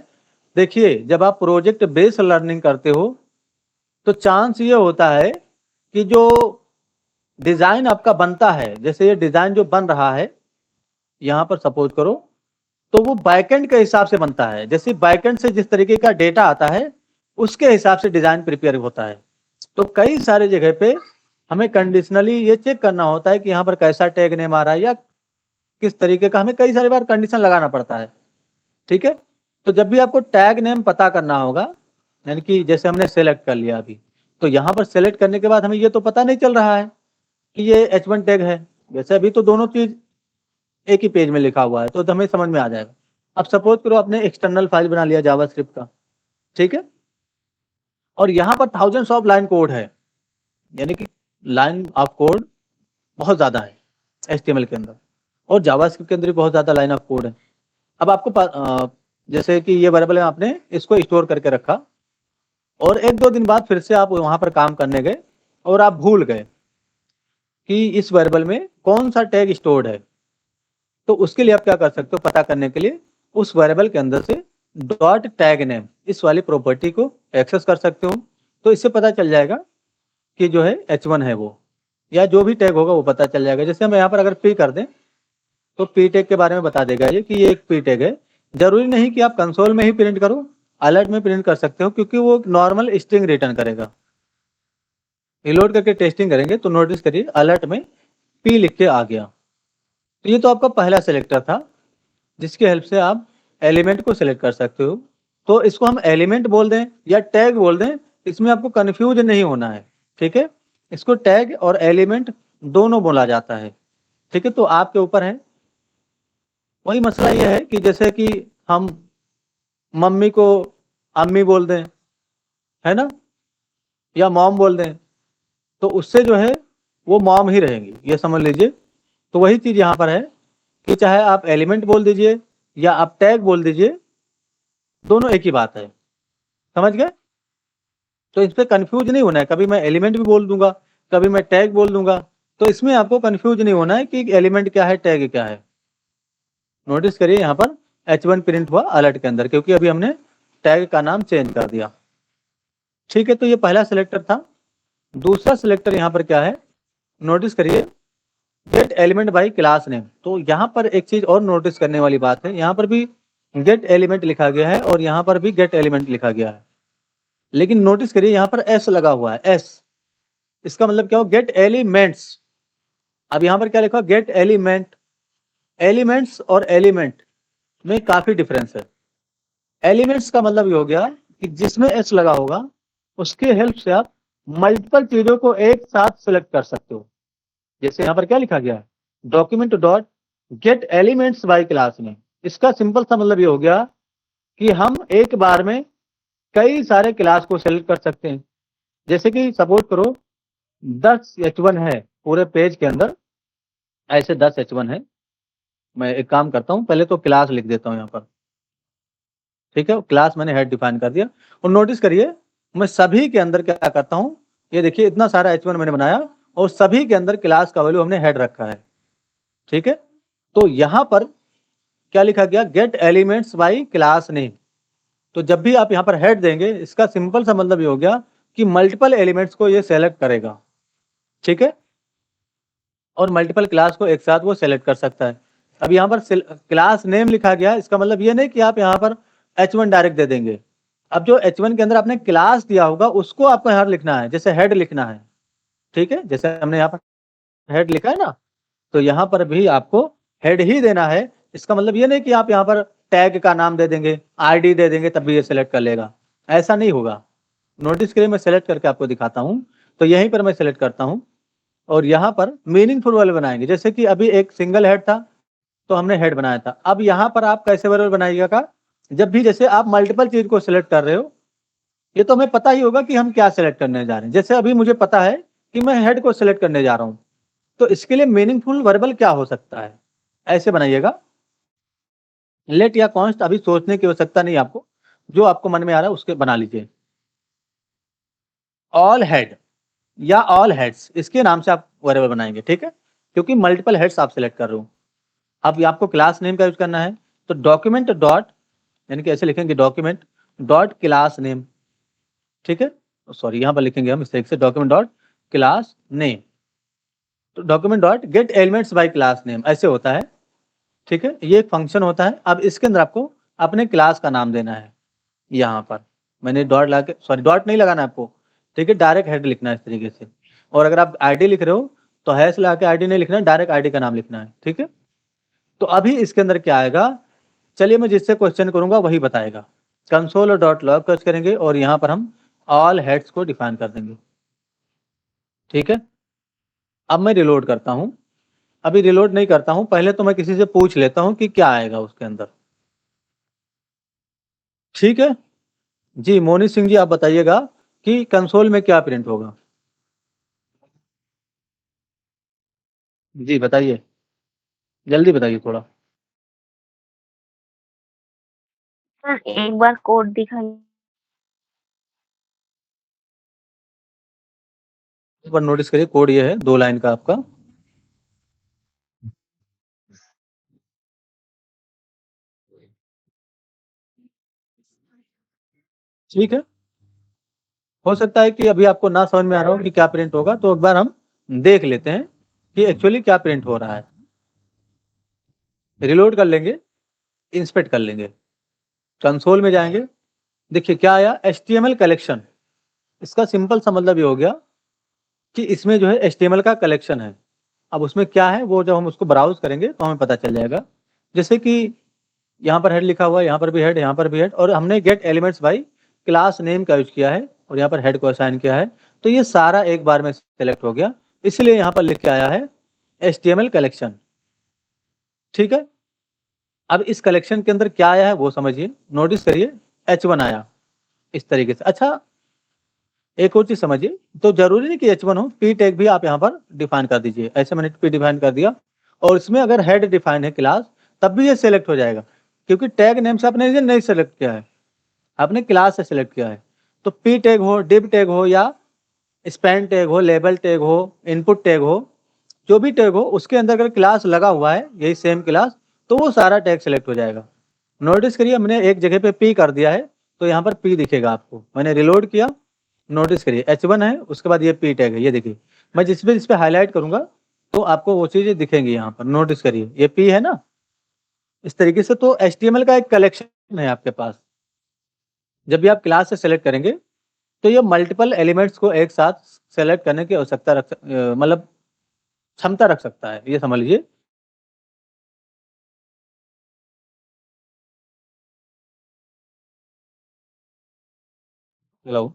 देखिए, जब आप प्रोजेक्ट बेस्ड लर्निंग करते हो तो चांस ये होता है कि जो डिजाइन आपका बनता है, जैसे ये डिजाइन जो बन रहा है यहाँ पर सपोज करो, तो वो बैकएंड के हिसाब से बनता है। जैसे बैकएंड से जिस तरीके का डेटा आता है उसके हिसाब से डिजाइन प्रिपेयर होता है। तो कई सारे जगह पे हमें कंडीशनली ये चेक करना होता है कि यहाँ पर कैसा टैग नेम आ रहा है या किस तरीके का, हमें कई सारी बार कंडीशन लगाना पड़ता है। ठीक है, तो जब भी आपको टैग नेम पता करना होगा, यानी कि जैसे हमने सेलेक्ट कर लिया अभी, तो यहाँ पर सेलेक्ट करने के बाद हमें ये तो पता नहीं चल रहा है कि ये h1 टैग है। वैसे अभी तो दोनों चीज एक ही पेज में लिखा हुआ है तो हमें समझ में आ जाएगा। अब सपोज करो आपने एक्सटर्नल फाइल बना लिया जावास्क्रिप्ट का, ठीक है, और यहाँ पर थाउजेंड्स ऑफ लाइन कोड है, यानी कि लाइन ऑफ कोड बहुत ज्यादा है HTML के अंदर, और जावास्क्रिप्ट के अंदर भी बहुत ज्यादा लाइन ऑफ कोड है। अब आपको जैसे कि ये वेरिएबल है, आपने इसको स्टोर करके रखा और 1-2 दिन बाद फिर से आप वहां पर काम करने गए और आप भूल गए कि इस वेरिएबल में कौन सा टैग स्टोर्ड है। तो उसके लिए आप क्या कर सकते हो, पता करने के लिए उस वेरिएबल के अंदर से डॉट टैग नेम इस वाली प्रॉपर्टी को एक्सेस कर सकते हो। तो इससे पता चल जाएगा कि जो है h1 है वो, या जो भी टैग होगा वो पता चल जाएगा। जैसे हम यहाँ पर अगर p कर दें तो p टैग के बारे में बता देगा ये कि ये एक p टैग है। जरूरी नहीं कि आप कंसोल में ही प्रिंट करो, अलर्ट में प्रिंट कर सकते हो, क्योंकि वो नॉर्मल स्ट्रिंग रिटर्न करेगा। रिलोड करके टेस्टिंग करेंगे तो नोटिस करिए अलर्ट में p लिख के आ गया। तो ये तो आपका पहला सेलेक्टर था जिसकी हेल्प से आप एलिमेंट को सिलेक्ट कर सकते हो। तो इसको हम एलिमेंट बोल दें या टैग बोल दें, इसमें आपको कंफ्यूज नहीं होना है। ठीक है, इसको टैग और एलिमेंट दोनों बोला जाता है। ठीक है, तो आपके ऊपर है। वही मसला ये है कि जैसे कि हम मम्मी को अम्मी बोल दें, है ना, या मॉम बोल दें, तो उससे जो है वो मॉम ही रहेंगी, ये समझ लीजिए। तो वही चीज यहाँ पर है कि चाहे आप एलिमेंट बोल दीजिए या आप टैग बोल दीजिए, दोनों एक ही बात है। समझ गए? तो इस पर कंफ्यूज नहीं होना है। कभी मैं एलिमेंट भी बोल दूंगा, कभी मैं टैग बोल दूंगा, तो इसमें आपको कंफ्यूज नहीं होना है कि एलिमेंट क्या है, टैग क्या है। नोटिस करिए यहाँ पर h1 प्रिंट हुआ अलर्ट के अंदर, क्योंकि अभी हमने टैग का नाम चेंज कर दिया। ठीक है, तो ये पहला सिलेक्टर था। दूसरा सिलेक्टर यहाँ पर क्या है, नोटिस करिए, gate element by class name. तो यहाँ पर एक चीज और नोटिस करने वाली बात है, यहाँ पर भी गेट एलिमेंट लिखा गया है और यहाँ पर भी गेट एलिमेंट लिखा गया है, लेकिन नोटिस करिए यहाँ पर एस लगा हुआ है। एस इसका मतलब क्या हो, गेट एलिमेंट्स। अब यहाँ पर क्या लिखा, गेट एलिमेंट। एलिमेंट्स और एलिमेंट में काफी डिफरेंस है। एलिमेंट्स का मतलब ये हो गया कि जिसमें एस लगा होगा उसके हेल्प से आप मल्टीपल चीजों को एक साथ सिलेक्ट कर सकते हो। जैसे यहाँ पर क्या लिखा गया है, document dot gate elements bye class name. इसका सिंपल सा मतलब ये हो गया कि हम एक बार में कई सारे क्लास को सेलेक्ट कर सकते हैं। जैसे कि सपोज करो 10 h1 है पूरे पेज के अंदर, ऐसे 10 h1 है। मैं एक काम करता हूँ, पहले तो क्लास लिख देता हूँ यहाँ पर। ठीक है, क्लास मैंने हेड डिफाइन कर दिया और नोटिस करिए मैं सभी के अंदर क्या करता हूँ, ये देखिए इतना सारा h1 मैंने बनाया और सभी के अंदर क्लास का वैल्यू हमने हेड रखा है। ठीक है, तो यहाँ पर क्या लिखा गया, gate elements bye class name. तो जब भी आप यहाँ पर हेड देंगे, इसका सिंपल सा मतलब ये हो गया कि मल्टीपल एलिमेंट्स को ये सेलेक्ट करेगा। ठीक है, और मल्टीपल क्लास को एक साथ वो सेलेक्ट कर सकता है। अब यहाँ पर क्लास नेम लिखा गया, इसका मतलब ये नहीं कि आप यहाँ पर H1 डायरेक्ट दे देंगे। अब जो H1 के अंदर आपने क्लास दिया होगा उसको आपको यहाँ लिखना है, जैसे हेड लिखना है, ठीक है, जैसे हमने यहाँ पर हेड लिखा है ना, तो यहाँ पर भी आपको हेड ही देना है। इसका मतलब ये नहीं कि आप यहाँ पर टैग का नाम दे देंगे, ID दे देंगे तब भी ये सिलेक्ट कर लेगा, ऐसा नहीं होगा। नोटिस करिए, मैं सेलेक्ट करके आपको दिखाता हूँ। तो यहीं पर मैं सेलेक्ट करता हूँ और यहाँ पर मीनिंगफुल वेरिएबल बनाएंगे। जैसे कि अभी एक सिंगल हेड था तो हमने हेड बनाया था। अब यहाँ पर आप कैसे वेरिएबल बनाइएगा का, जब भी जैसे आप मल्टीपल चीज को सिलेक्ट कर रहे हो, ये तो हमें पता ही होगा कि हम क्या सिलेक्ट करने जा रहे हैं। जैसे अभी मुझे पता है कि मैं हेड को सिलेक्ट करने जा रहा हूँ, तो इसके लिए मीनिंगफुल वेरिएबल क्या हो सकता है, ऐसे बनाइएगा। लेट या कॉन्स्ट अभी सोचने की आवश्यकता नहीं आपको, जो आपको मन में आ रहा है उसके बना लीजिए। ऑल हेड या ऑल हेड्स, इसके नाम से आप वेरिएबल बनाएंगे, ठीक है, क्योंकि मल्टीपल हेड्स आप सिलेक्ट कर रहे हो। अब आपको क्लास नेम का यूज करना है, तो डॉक्यूमेंट डॉट, यानी कि ऐसे लिखेंगे डॉक्यूमेंट डॉट क्लास नेम, ठीक है, सॉरी यहाँ पर लिखेंगे हम इस तरीके से डॉक्यूमेंट डॉट क्लास नेम। तो document dot gate elements bye class name ऐसे होता है, ठीक है, ये एक फंक्शन होता है। अब इसके अंदर आपको अपने क्लास का नाम देना है। यहाँ पर मैंने डॉट ला के, सॉरी डॉट नहीं लगाना है आपको, ठीक है, डायरेक्ट हेड लिखना है इस तरीके से। और अगर आप ID लिख रहे हो तो हैश लगा के ID नहीं लिखना है, डायरेक्ट ID का नाम लिखना है, ठीक है। तो अभी इसके अंदर क्या आएगा, चलिए मैं जिससे क्वेश्चन करूंगा वही बताएगा। कंसोल और डॉट लॉग सर्च करेंगे और यहाँ पर हम ऑल हेड्स को डिफाइन कर देंगे, ठीक है। अब मैं रिलोड करता हूँ, अभी रिलोड नहीं करता हूँ, पहले तो मैं किसी से पूछ लेता हूँ कि क्या आएगा उसके अंदर, ठीक है। जी मोनी सिंह जी, आप बताइएगा कि कंसोल में क्या प्रिंट होगा। जी बताइए, जल्दी बताइए थोड़ा। हाँ, एक बार कोड दिखाइए। एक बार नोटिस करिए, कोड ये है 2 लाइन का आपका। ठीक है, हो सकता है कि अभी आपको ना समझ में आ रहा हो कि क्या प्रिंट होगा, तो एक बार हम देख लेते हैं कि एक्चुअली क्या प्रिंट हो रहा है। रिलोड कर लेंगे, इंस्पेक्ट कर लेंगे, कंसोल में जाएंगे, देखिए क्या आया, HTML कलेक्शन। इसका सिंपल सा मतलब ये हो गया कि इसमें जो है HTML का कलेक्शन है। अब उसमें क्या है वो जब हम उसको ब्राउज करेंगे तो हमें पता चल जाएगा। जैसे कि यहाँ पर हेड लिखा हुआ है, यहाँ पर भी हेड, यहाँ पर भी हेड, और हमने gate elements bye class name का यूज किया है और यहाँ पर हेड को असाइन किया है, तो ये सारा एक बार में सेलेक्ट हो गया, इसलिए यहाँ पर लिख के आया है HTML कलेक्शन, ठीक है। अब इस कलेक्शन के अंदर क्या आया है वो समझिए, नोटिस करिए H1 आया इस तरीके से। अच्छा एक और चीज समझिए, तो जरूरी नहीं कि H1 हो, P टैग भी आप यहाँ पर डिफाइन कर दीजिए। ऐसे मैंने P डिफाइन कर दिया और इसमें अगर हेड डिफाइन है क्लास, तब भी ये सिलेक्ट हो जाएगा, क्योंकि टैग नेम से आपने ये नहीं सेलेक्ट किया है, आपने क्लास से सिलेक्ट किया है। तो P टैग हो, डिव टैग हो, या स्पैन टैग हो, लेबल टैग हो, इनपुट टैग हो, जो भी टैग हो उसके अंदर अगर क्लास लगा हुआ है, यही सेम क्लास, तो वो सारा टैग सेलेक्ट हो जाएगा। नोटिस करिए हमने एक जगह पे P कर दिया है तो यहाँ पर P दिखेगा आपको, मैंने रिलोड किया, नोटिस करिए H1 है, उसके बाद ये P टैग है, ये देखिए। मैं जिस पे हाईलाइट करूंगा तो आपको वो चीजें दिखेंगी यहाँ पर, नोटिस करिए ये P है ना, इस तरीके से। तो HTML का एक कलेक्शन है आपके पास। जब भी आप क्लास से सेलेक्ट करेंगे तो ये मल्टीपल एलिमेंट्स को एक साथ सेलेक्ट करने की आवश्यकता मतलब क्षमता रख सकता है, ये समझ लीजिए। हेलो,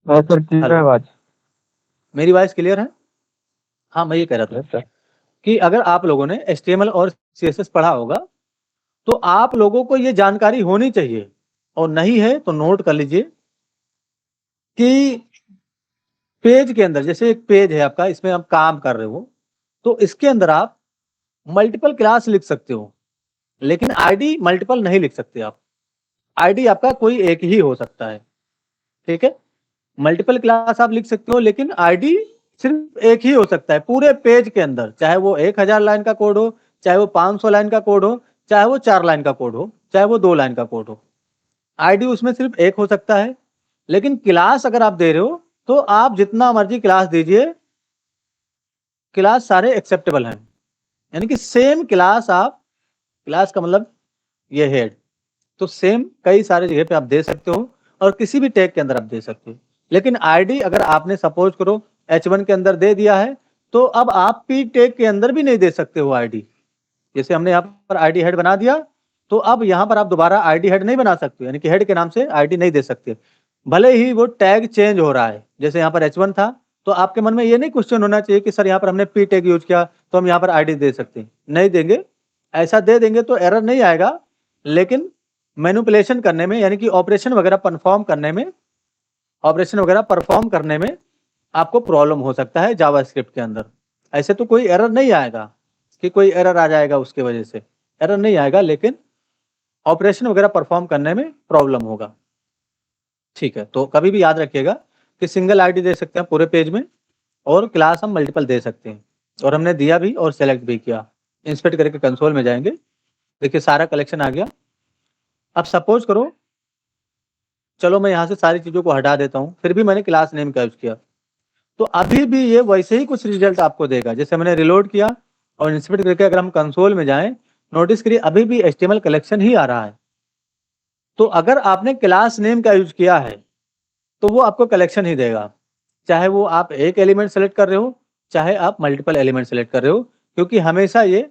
सर क्लियर है हेलो, आवाज? मेरी वॉइस क्लियर है? हाँ मैं ये कह रहा था कि अगर आप लोगों ने HTML और CSS पढ़ा होगा तो आप लोगों को ये जानकारी होनी चाहिए, और नहीं है तो नोट कर लीजिए कि पेज के अंदर, जैसे एक पेज है आपका, इसमें आप काम कर रहे हो, तो इसके अंदर आप मल्टीपल क्लास लिख सकते हो, लेकिन ID मल्टीपल नहीं लिख सकते आप। ID आपका कोई एक ही हो सकता है, ठीक है। मल्टीपल क्लास आप लिख सकते हो लेकिन ID सिर्फ एक ही हो सकता है पूरे पेज के अंदर, चाहे वो 1000 लाइन का कोड हो, चाहे वो 500 लाइन का कोड हो, चाहे वो 4 लाइन का कोड हो, चाहे वो 2 लाइन का कोड हो, ID उसमें सिर्फ एक हो सकता है। लेकिन क्लास अगर आप दे रहे हो तो आप जितना मर्जी क्लास दीजिए, क्लास सारे एक्सेप्टेबल हैं, यानी कि सेम क्लास आप, क्लास का मतलब ये हेड, तो सेम कई सारे जगह पे आप दे सकते हो और किसी भी टैग के अंदर आप दे सकते हो। लेकिन आईडी अगर आपने सपोज करो H1 के अंदर दे दिया है तो अब आप पी टैग के अंदर भी नहीं दे सकते हो आईडी। जैसे हमने यहाँ पर आईडी हेड बना दिया तो अब यहाँ पर आप दोबारा आईडी हेड नहीं बना सकते, यानी कि हेड के नाम से आईडी नहीं दे सकते, भले ही वो टैग चेंज हो रहा है। जैसे यहाँ पर H1 था तो आपके मन में ये नहीं क्वेश्चन होना चाहिए कि सर यहाँ पर हमने पी टैग यूज किया तो हम यहाँ पर आईडी दे सकते हैं, नहीं देंगे। ऐसा दे देंगे तो एरर नहीं आएगा, लेकिन मैनिपुलेशन करने में, यानी कि ऑपरेशन वगैरह परफॉर्म करने में आपको प्रॉब्लम हो सकता है जावास्क्रिप्ट के अंदर। ऐसे तो कोई एरर नहीं आएगा कि कोई एरर आ जाएगा, उसके वजह से एरर नहीं आएगा, लेकिन ऑपरेशन वगैरह परफॉर्म करने में प्रॉब्लम होगा। ठीक है, तो कभी भी याद रखिएगा कि सिंगल आईडी दे सकते हैं पूरे पेज में और क्लास हम मल्टीपल दे सकते हैं, और हमने दिया भी और सेलेक्ट भी किया। इंस्पेक्ट करके कंसोल में जाएंगे, देखिए सारा कलेक्शन आ गया। अब सपोज करो, चलो मैं यहाँ से सारी चीज़ों को हटा देता हूँ, फिर भी मैंने क्लास नेम का यूज किया तो अभी भी ये वैसे ही कुछ रिजल्ट आपको देगा। जैसे मैंने रिलोड किया और इंस्पेक्ट करके अगर हम कंसोल में जाएं, नोटिस करिए अभी भी HTML कलेक्शन ही आ रहा है। तो अगर आपने क्लास नेम का यूज किया है तो वो आपको कलेक्शन ही देगा, चाहे वो आप एक एलिमेंट सेलेक्ट कर रहे हो चाहे आप मल्टीपल एलिमेंट सेलेक्ट कर रहे हो, क्योंकि हमेशा ये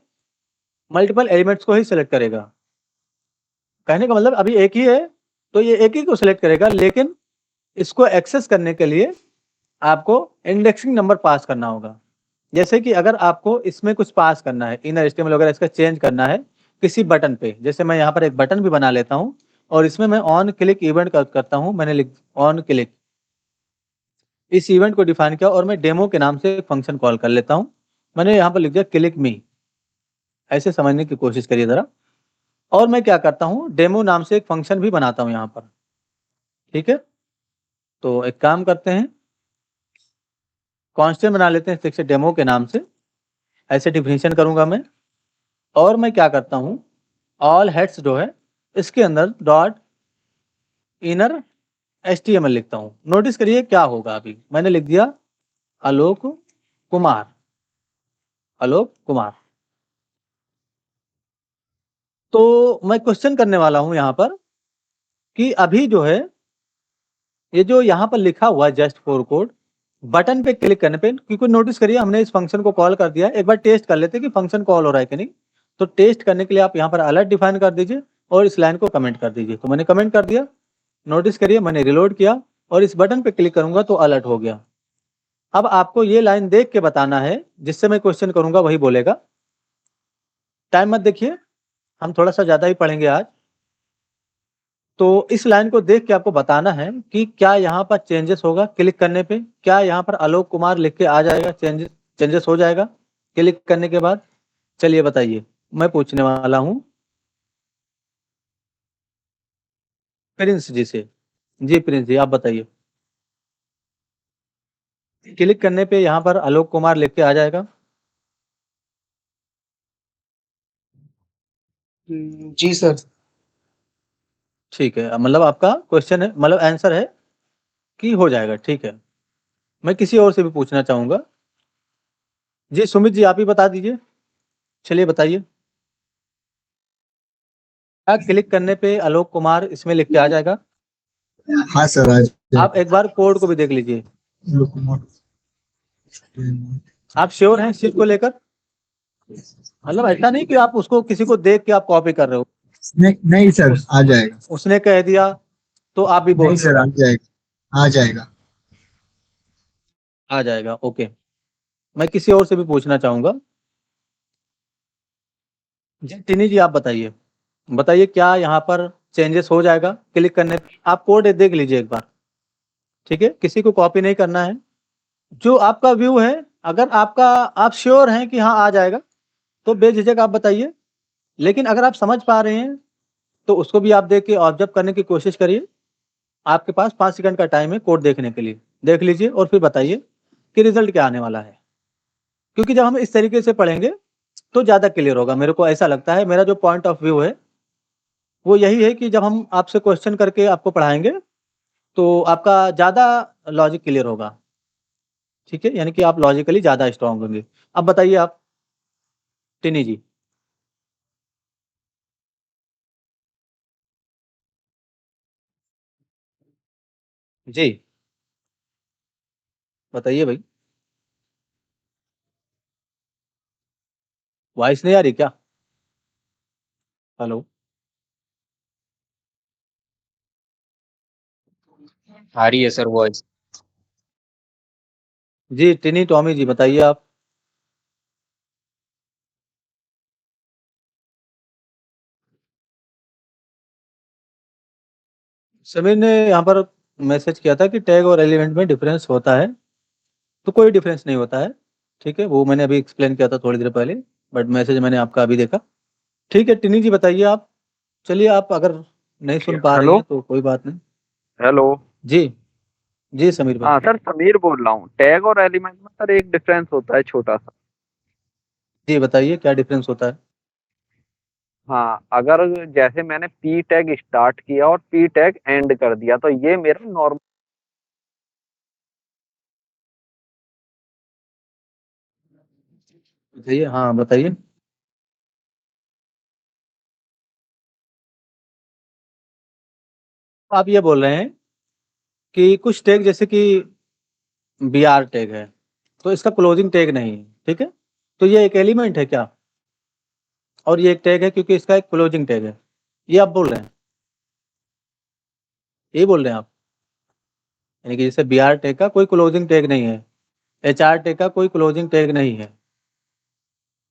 मल्टीपल एलिमेंट्स को ही सिलेक्ट करेगा। कहने का मतलब अभी एक ही है तो ये एक ही को सिलेक्ट करेगा, लेकिन इसको एक्सेस करने के लिए आपको इंडेक्सिंग नंबर पास करना होगा। जैसे कि अगर आपको इसमें कुछ पास करना है, इनर HTML वगैरह इसका चेंज करना है किसी बटन पे, जैसे मैं यहाँ पर एक बटन भी बना लेता हूँ और इसमें मैं ऑन क्लिक इवेंट करता हूँ। मैंने लिख ऑन क्लिक, इस इवेंट को डिफाइन किया और मैं डेमो के नाम से एक फंक्शन कॉल कर लेता हूँ। मैंने यहाँ पर लिख दिया क्लिक मी, ऐसे समझने की कोशिश करिए जरा। और मैं क्या करता हूँ, डेमो नाम से एक फंक्शन भी बनाता हूँ यहाँ पर। ठीक है, तो एक काम करते हैं, कांस्टेंट बना लेते हैं ठीक से डेमो के नाम से, ऐसे डिफिनेशन करूंगा मैं। और मैं क्या करता हूँ, ऑल हेड्स जो है इसके अंदर डॉट इनर HTML लिखता हूँ। नोटिस करिए क्या होगा, अभी मैंने लिख दिया आलोक कुमार, आलोक कुमार। तो मैं क्वेश्चन करने वाला हूँ यहाँ पर कि अभी जो है ये जो यहाँ पर लिखा हुआ है जस्ट फॉर कोड, बटन पे क्लिक करने पे, क्योंकि नोटिस करिए हमने इस फंक्शन को कॉल कर दिया। एक बार टेस्ट कर लेते हैं कि फंक्शन कॉल हो रहा है कि नहीं। तो टेस्ट करने के लिए आप यहाँ पर अलर्ट डिफाइन कर दीजिए और इस लाइन को कमेंट कर दीजिए। तो मैंने कमेंट कर दिया, नोटिस करिए मैंने रिलोड किया और इस बटन पे क्लिक करूंगा तो अलर्ट हो गया। अब आपको ये लाइन देख के बताना है, जिससे मैं क्वेश्चन करूंगा वही बोलेगा। टाइम मत देखिए, हम थोड़ा सा ज्यादा ही पढ़ेंगे आज। तो इस लाइन को देख के आपको बताना है कि क्या यहाँ पर चेंजेस होगा क्लिक करने पे, क्या यहाँ पर आलोक कुमार लिख के आ जाएगा, चेंजेस हो जाएगा क्लिक करने के बाद। चलिए बताइए, मैं पूछने वाला हूँ प्रिंस जी से। जी प्रिंस जी, आप बताइए, क्लिक करने पे यहाँ पर आलोक कुमार लिख के आ जाएगा? जी सर। ठीक है, मतलब आपका क्वेश्चन है, मतलब आंसर है कि हो जाएगा। ठीक है, मैं किसी और से भी पूछना चाहूंगा। जी सुमित जी, आप ही बता दीजिए। चलिए बताइए, क्या क्लिक करने पे आलोक कुमार इसमें लिख के आ जाएगा? हाँ सर, आज आप एक बार कोड को भी देख लीजिए। आप श्योर हैं इस चीज को लेकर? मतलब ऐसा नहीं कि आप उसको किसी को देख के आप कॉपी कर रहे हो। नहीं सर, आ जाएगा। उसने कह दिया तो आप भी बोल नहीं सर, आ जाएगा, आ जाएगा। आ जाएगा। ओके, मैं किसी और से भी पूछना चाहूंगा। जी टिनी जी, आप बताइए, बताइए क्या यहाँ पर चेंजेस हो जाएगा क्लिक करने पे? आप कोड देख लीजिए एक बार, ठीक है, किसी को कॉपी नहीं करना है। जो आपका व्यू है, अगर आप श्योर हैं कि हाँ आ जाएगा तो बेझिझक आप बताइए, लेकिन अगर आप समझ पा रहे हैं तो उसको भी आप देख के ऑब्जर्व करने की कोशिश करिए। आपके पास 5 सेकंड का टाइम है कोड देखने के लिए, देख लीजिए और फिर बताइए कि रिजल्ट क्या आने वाला है। क्योंकि जब हम इस तरीके से पढ़ेंगे तो ज़्यादा क्लियर होगा, मेरे को ऐसा लगता है। मेरा जो पॉइंट ऑफ व्यू है वो यही है कि जब हम आपसे क्वेश्चन करके आपको पढ़ाएंगे तो आपका ज़्यादा लॉजिक क्लियर होगा। ठीक है, यानी कि आप लॉजिकली ज़्यादा स्ट्रांग होंगे। अब बताइए आप टिनी जी। जी बताइए भाई, वॉइस नहीं आ रही क्या? हेलो। आ रही है सर वॉइस। जी टिनी टॉमी जी बताइए आप। समीर ने यहाँ पर मैसेज किया था कि टैग और एलिमेंट में डिफरेंस होता है, तो कोई डिफरेंस नहीं होता है। ठीक है, वो मैंने अभी एक्सप्लेन किया था थोड़ी देर पहले, बट मैसेज मैंने आपका अभी देखा। ठीक है टिनी जी बताइए आप। चलिए आप अगर नहीं सुन पा रही हेलो हैं तो कोई बात नहीं। हेलो। जी जी समीर भाई। हाँ सर, समीर बोल रहा हूँ। टैग और एलिमेंट में सर एक डिफरेंस होता है छोटा सा। जी बताइए क्या डिफरेंस होता है? हाँ, अगर जैसे मैंने पी टैग स्टार्ट किया और पी टैग एंड कर दिया तो ये मेरा नॉर्मल। बताइए, हाँ बताइए। आप ये बोल रहे हैं कि कुछ टैग जैसे कि बी आर टैग है, तो इसका क्लोजिंग टैग नहीं है, ठीक है, तो ये एक एलिमेंट है क्या? और ये एक टैग है क्योंकि इसका एक क्लोजिंग टैग है, ये आप बोल रहे हैं? ये बोल रहे हैं आप? यानी कि जैसे बी आर टैग का कोई क्लोजिंग टैग नहीं है, एच आर टैग का कोई क्लोजिंग टैग नहीं है,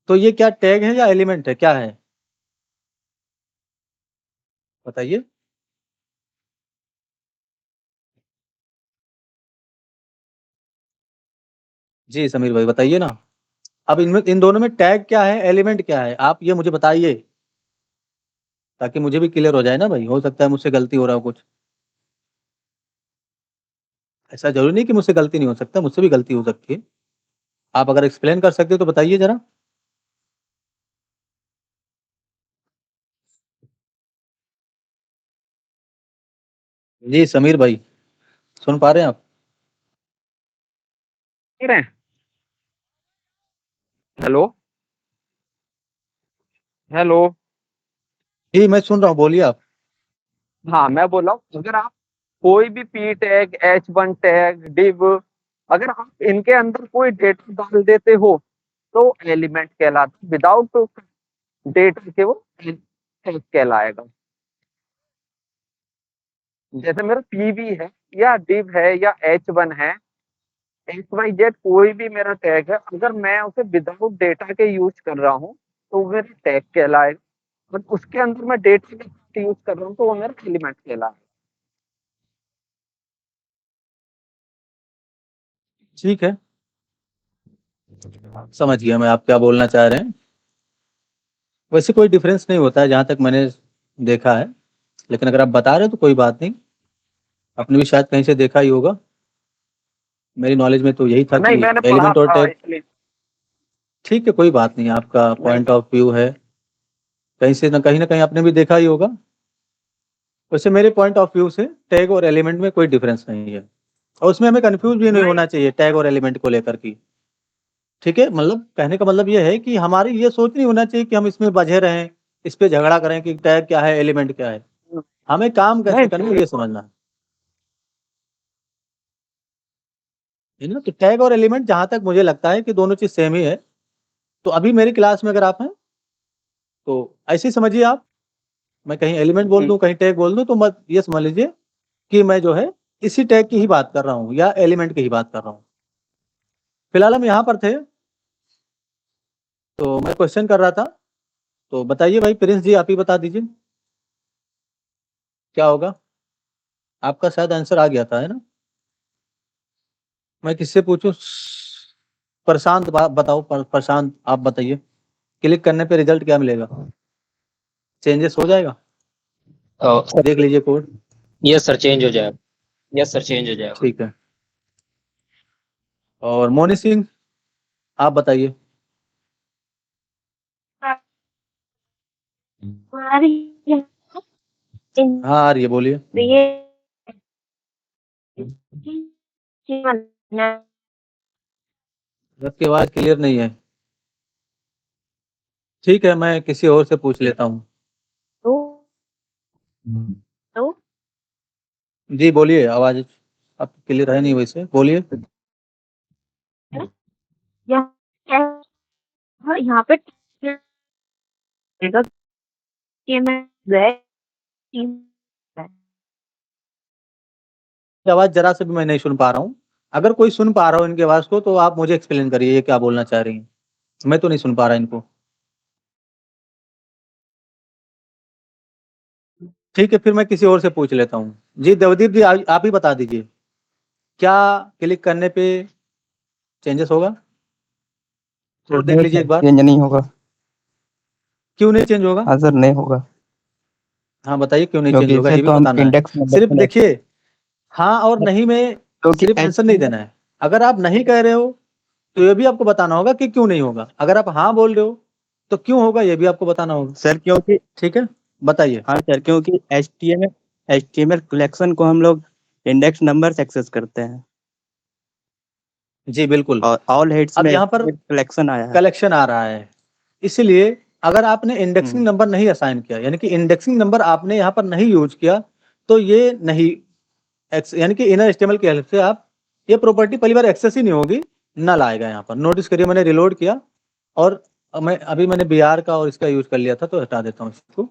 तो ये क्या टैग है या एलिमेंट है, क्या है? बताइए। जी समीर भाई बताइए ना। अब इनमें इन दोनों में टैग क्या है, एलिमेंट क्या है, आप ये मुझे बताइए, ताकि मुझे भी क्लियर हो जाए ना भाई, हो सकता है मुझसे गलती हो रहा हो कुछ। ऐसा जरूरी नहीं कि मुझसे गलती नहीं हो सकता, मुझसे भी गलती हो सकती है। आप अगर एक्सप्लेन कर सकते हो तो बताइए जरा। जी समीर भाई सुन पा रहे हैं आप? रहे हैं। Hello hello. जी मैं सुन रहा हूँ, बोलिए आप। हाँ, मैं बोल रहा हूँ, अगर आप कोई भी P tag, H1 tag, div, अगर आप इनके अंदर कोई डेटा डाल देते हो तो एलिमेंट कहलाता। विदाउट डेटा के वो टैग कहलाएगा। जैसे मेरा पीवी है या div है या H1 है, XYZ कोई भी मेरा टैग है, अगर मैं उसे विदाउट डेटा के यूज कर रहा हूँ तो वो मेरा टैग कहलाएगा। और उसके अंदर मैं डेटा के यूज कर रहा हूँ तो वो मेरा एलिमेंट कहलाएगा। ठीक है, समझ गया मैं आप क्या बोलना चाह रहे हैं। वैसे कोई डिफरेंस नहीं होता है जहाँ तक मैंने देखा है, लेकिन अगर आप बता रहे हो तो कोई बात नहीं, आपने भी शायद कहीं से देखा ही होगा। मेरी नॉलेज में तो यही था नहीं, कि मैंने पढ़ा एलिमेंट और था टैग। इसलिए। ठीक है कोई बात नहीं, आपका नहीं, पॉइंट ऑफ व्यू है, कहीं से ना कहीं आपने भी देखा ही होगा। वैसे मेरे पॉइंट ऑफ व्यू से टैग और एलिमेंट में कोई डिफरेंस नहीं है, और उसमें हमें कंफ्यूज भी नहीं नहीं, होना चाहिए टैग और एलिमेंट को लेकर की। ठीक है, मतलब कहने का मतलब ये है कि हमारी ये सोच नहीं होना चाहिए कि हम इसमें बझे रहें, इस पे झगड़ा करें कि टैग क्या है एलिमेंट क्या है, हमें काम कैसे करना है नहीं, ये समझना है ना। तो टैग और एलिमेंट जहां तक मुझे लगता है कि दोनों चीज सेम ही है। तो अभी मेरी क्लास में अगर आप हैं तो ऐसे ही समझिए आप, मैं कहीं एलिमेंट बोल दूं कहीं टैग बोल दूं तो मत ये समझ लीजिए कि मैं जो है इसी टैग की ही बात कर रहा हूँ या एलिमेंट की ही बात कर रहा हूँ। फिलहाल हम यहाँ पर थे, तो मैं क्वेश्चन कर रहा था, तो बताइए भाई प्रिंस जी, आप ही बता दीजिए क्या होगा। आपका शायद आंसर आ गया था, है ना? मैं किससे पूछूं? प्रशांत बताओ, प्रशांत आप बताइए, क्लिक करने पे रिजल्ट क्या मिलेगा? चेंजेस हो जाएगा? देख लीजिए कोड। यस सर चेंज हो जाएगा। यस सर चेंज हो जाएगा। ठीक है, और मोनी सिंह आप बताइए। हमारी हाँ आ रही है, बोलिए। ये आपकी आवाज क्लियर नहीं है। ठीक है, मैं किसी और से पूछ लेता हूँ। तो जी बोलिए, आवाज आप क्लियर है नहीं, वैसे बोलिए। यहाँ हाँ, यहाँ पे देगा कि मैं गए टीम है। आवाज जरा से भी मैं नहीं सुन पा रहा हूँ। अगर कोई सुन पा रहा हो इनकी आवाज को तो आप मुझे एक्सप्लेन करिए ये क्या बोलना चाह रही हैं। मैं तो नहीं सुन पा रहा इनको। ठीक है, फिर मैं किसी और से पूछ लेता हूँ। जी देवदीप जी, आप ही बता दीजिए, क्या क्लिक करने पे चेंजेस होगा? तो देख लीजिए एक बार। चेंज नहीं होगा। क्यों नहीं चेंज होगा? हाँ सर, नहीं होगा, हाँ बताइए क्यों नहीं चेंज क्योंकि होगा, इसे ये भी तो हम बताना है। इंडेक्स नंबर सिर्फ पे देखिए, हाँ और नहीं में क्योंकि सिर्फ आंसर नहीं देना है। अगर आप नहीं कह रहे हो तो ये भी आपको बताना होगा कि क्यों नहीं होगा। अगर आप हाँ बोल रहे हो तो क्यों होगा ये भी आपको बताना होगा। सर क्योंकि ठीक है, बताइए। हाँ सर, क्योंकि HTML कलेक्शन को हम लोग इंडेक्स नंबर से एक्सेस करते हैं जी बिल्कुल। और ऑल हेड्स अब में यहाँ पर कलेक्शन आया है। कलेक्शन आ रहा है, इसलिए अगर आपने इंडेक्सिंग नंबर नहीं असाइन किया, यानी कि इंडेक्सिंग नंबर आपने यहाँ पर नहीं यूज किया, तो ये नहीं यानी कि इनर एचटीएमएल की हेल्प से आप ये प्रॉपर्टी पहली बार एक्सेस ही नहीं होगी, नल आएगा यहाँ पर। नोटिस करिए, मैंने रिलोड किया और मैंने BR का और इसका यूज कर लिया था, तो हटा देता हूँ इसको।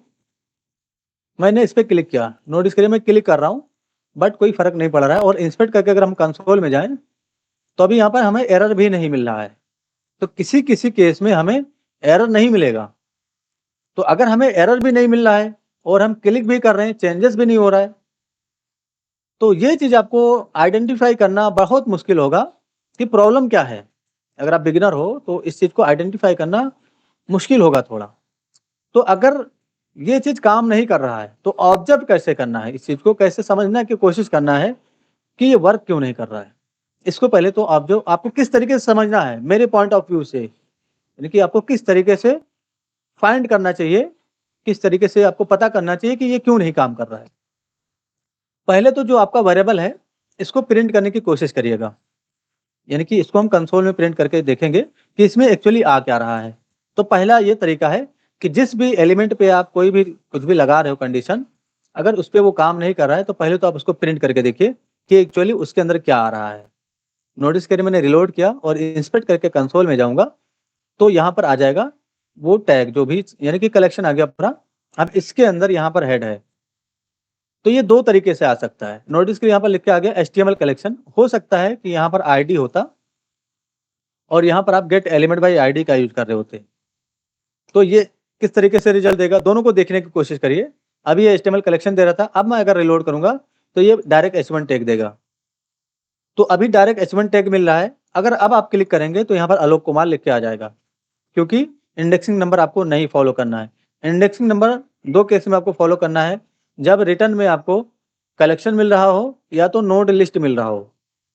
मैंने इस पर क्लिक किया, नोटिस करिए मैं क्लिक कर रहा हूँ बट कोई फर्क नहीं पड़ रहा है। और इंस्पेक्ट करके अगर हम कंसोल में जाएं तो अभी यहाँ पर हमें एरर भी नहीं मिल रहा है। तो किसी किसी केस में हमें एरर नहीं मिलेगा। तो अगर हमें एरर भी नहीं मिल रहा है और हम क्लिक भी कर रहे हैं, चेंजेस भी नहीं हो रहा है, तो ये चीज आपको आइडेंटिफाई करना बहुत मुश्किल होगा कि प्रॉब्लम क्या है। अगर आप बिगिनर हो तो इस चीज को आइडेंटिफाई करना मुश्किल होगा थोड़ा। तो अगर ये चीज काम नहीं कर रहा है तो ऑब्जर्व कैसे करना है, इस चीज को कैसे समझना की कोशिश करना है कि ये वर्क क्यों नहीं कर रहा है। इसको पहले तो ऑब्जर्व आपको किस तरीके से समझना है, मेरे पॉइंट ऑफ व्यू से, यानी कि आपको किस तरीके से फाइंड करना चाहिए, किस तरीके से आपको पता करना चाहिए कि ये क्यों नहीं काम कर रहा है। पहले तो जो आपका वेरिएबल है इसको प्रिंट करने की कोशिश करिएगा, यानी कि इसको हम कंसोल में प्रिंट करके देखेंगे कि इसमें एक्चुअली आ क्या रहा है। तो पहला ये तरीका है कि जिस भी एलिमेंट पे आप कोई भी कुछ भी लगा रहे हो कंडीशन, अगर उस पर वो काम नहीं कर रहा है तो पहले तो आप उसको प्रिंट करके देखिए कि एक्चुअली उसके अंदर क्या आ रहा है। नोटिस करिए मैंने रिलोड किया और इंस्पेक्ट करके कंसोल में जाऊंगा तो यहाँ पर आ जाएगा वो टैग जो भी, यानी कि कलेक्शन आ गया पूरा। अब इसके अंदर यहाँ पर हेड है, तो ये दो तरीके से आ सकता है। नोटिस करिए यहाँ पर लिख के आ गया HTML कलेक्शन। हो सकता है कि यहाँ पर ID होता और यहाँ पर आप गेट एलिमेंट बाई ID का यूज कर रहे होते, तो ये किस तरीके से रिजल्ट देगा दोनों को देखने की कोशिश करिए। अभी ये HTML कलेक्शन दे रहा था, अब मैं अगर रिलोड करूंगा तो ये डायरेक्ट H1 टैग देगा। तो अभी डायरेक्ट H1 टैग मिल रहा है। अगर अब आप क्लिक करेंगे तो यहाँ पर आलोक कुमार लिख के आ जाएगा, क्योंकि इंडेक्सिंग नंबर आपको नहीं फॉलो करना है। इंडेक्सिंग नंबर दो केस में आपको फॉलो करना है, जब रिटर्न में आपको कलेक्शन मिल रहा हो या तो नोड लिस्ट मिल रहा हो।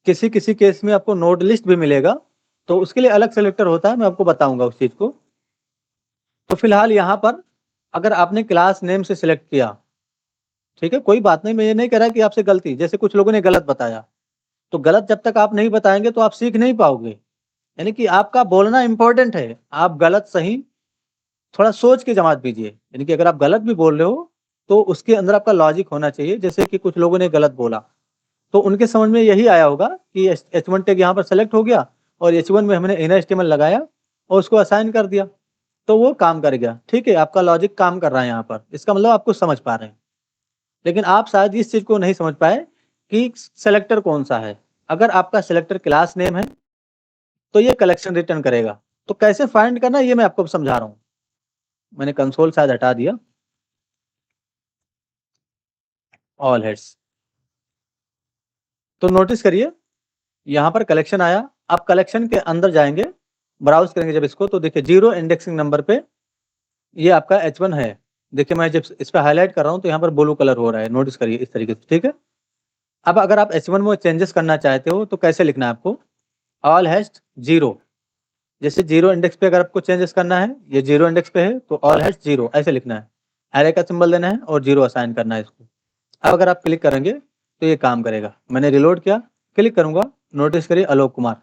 किसी किसी केस में आपको नोड लिस्ट भी मिलेगा, तो उसके लिए अलग सेलेक्टर होता है, मैं आपको बताऊंगा उस चीज को। तो फिलहाल यहाँ पर अगर आपने क्लास नेम से सिलेक्ट किया, ठीक है कोई बात नहीं, मैं ये नहीं कह रहा कि आपसे गलती, जैसे कुछ लोगों ने गलत बताया, तो गलत जब तक आप नहीं बताएंगे तो आप सीख नहीं पाओगे। यानी कि आपका बोलना इंपॉर्टेंट है, आप गलत सही थोड़ा सोच के जमात दीजिए। यानी कि अगर आप गलत भी बोल रहे हो तो उसके अंदर आपका लॉजिक होना चाहिए। जैसे कि कुछ लोगों ने गलत बोला तो उनके समझ में यही आया होगा कि H1 टैग यहाँ पर सेलेक्ट हो गया और H1 में हमने इनर HTML लगाया और उसको असाइन कर दिया तो वो काम कर गया। ठीक है, आपका लॉजिक काम कर रहा है यहाँ पर, इसका मतलब आप कुछ समझ पा रहे हैं। लेकिन आप शायद इस चीज को नहीं समझ पाए कि सेलेक्टर कौन सा है। अगर आपका सेलेक्टर क्लास नेम है तो ये कलेक्शन रिटर्न करेगा। तो कैसे फाइंड करना ये मैं आपको समझा रहा हूँ। मैंने कंसोल शायद हटा दिया, ऑल हेड्स। तो नोटिस करिए यहाँ पर कलेक्शन आया। आप कलेक्शन के अंदर जाएंगे, ब्राउज करेंगे जब इसको, तो देखिए 0 इंडेक्सिंग नंबर पे ये आपका H1 है। देखिए मैं जब इस पर हाईलाइट कर रहा हूँ तो यहाँ पर ब्लू कलर हो रहा है, नोटिस करिए इस तरीके से। ठीक है, अब अगर आप H1 में चेंजेस करना चाहते हो तो कैसे लिखना है आपको, ऑल हैश 0। जैसे 0 इंडेक्स पे अगर आपको चेंजेस करना है, ये 0 इंडेक्स पे है तो ऑल हैश 0 ऐसे लिखना है, एरे का सिंबल देना है और 0 असाइन करना है इसको। अब अगर आप क्लिक करेंगे तो ये काम करेगा। मैंने रिलोड किया, क्लिक करूंगा, नोटिस करिए आलोक कुमार।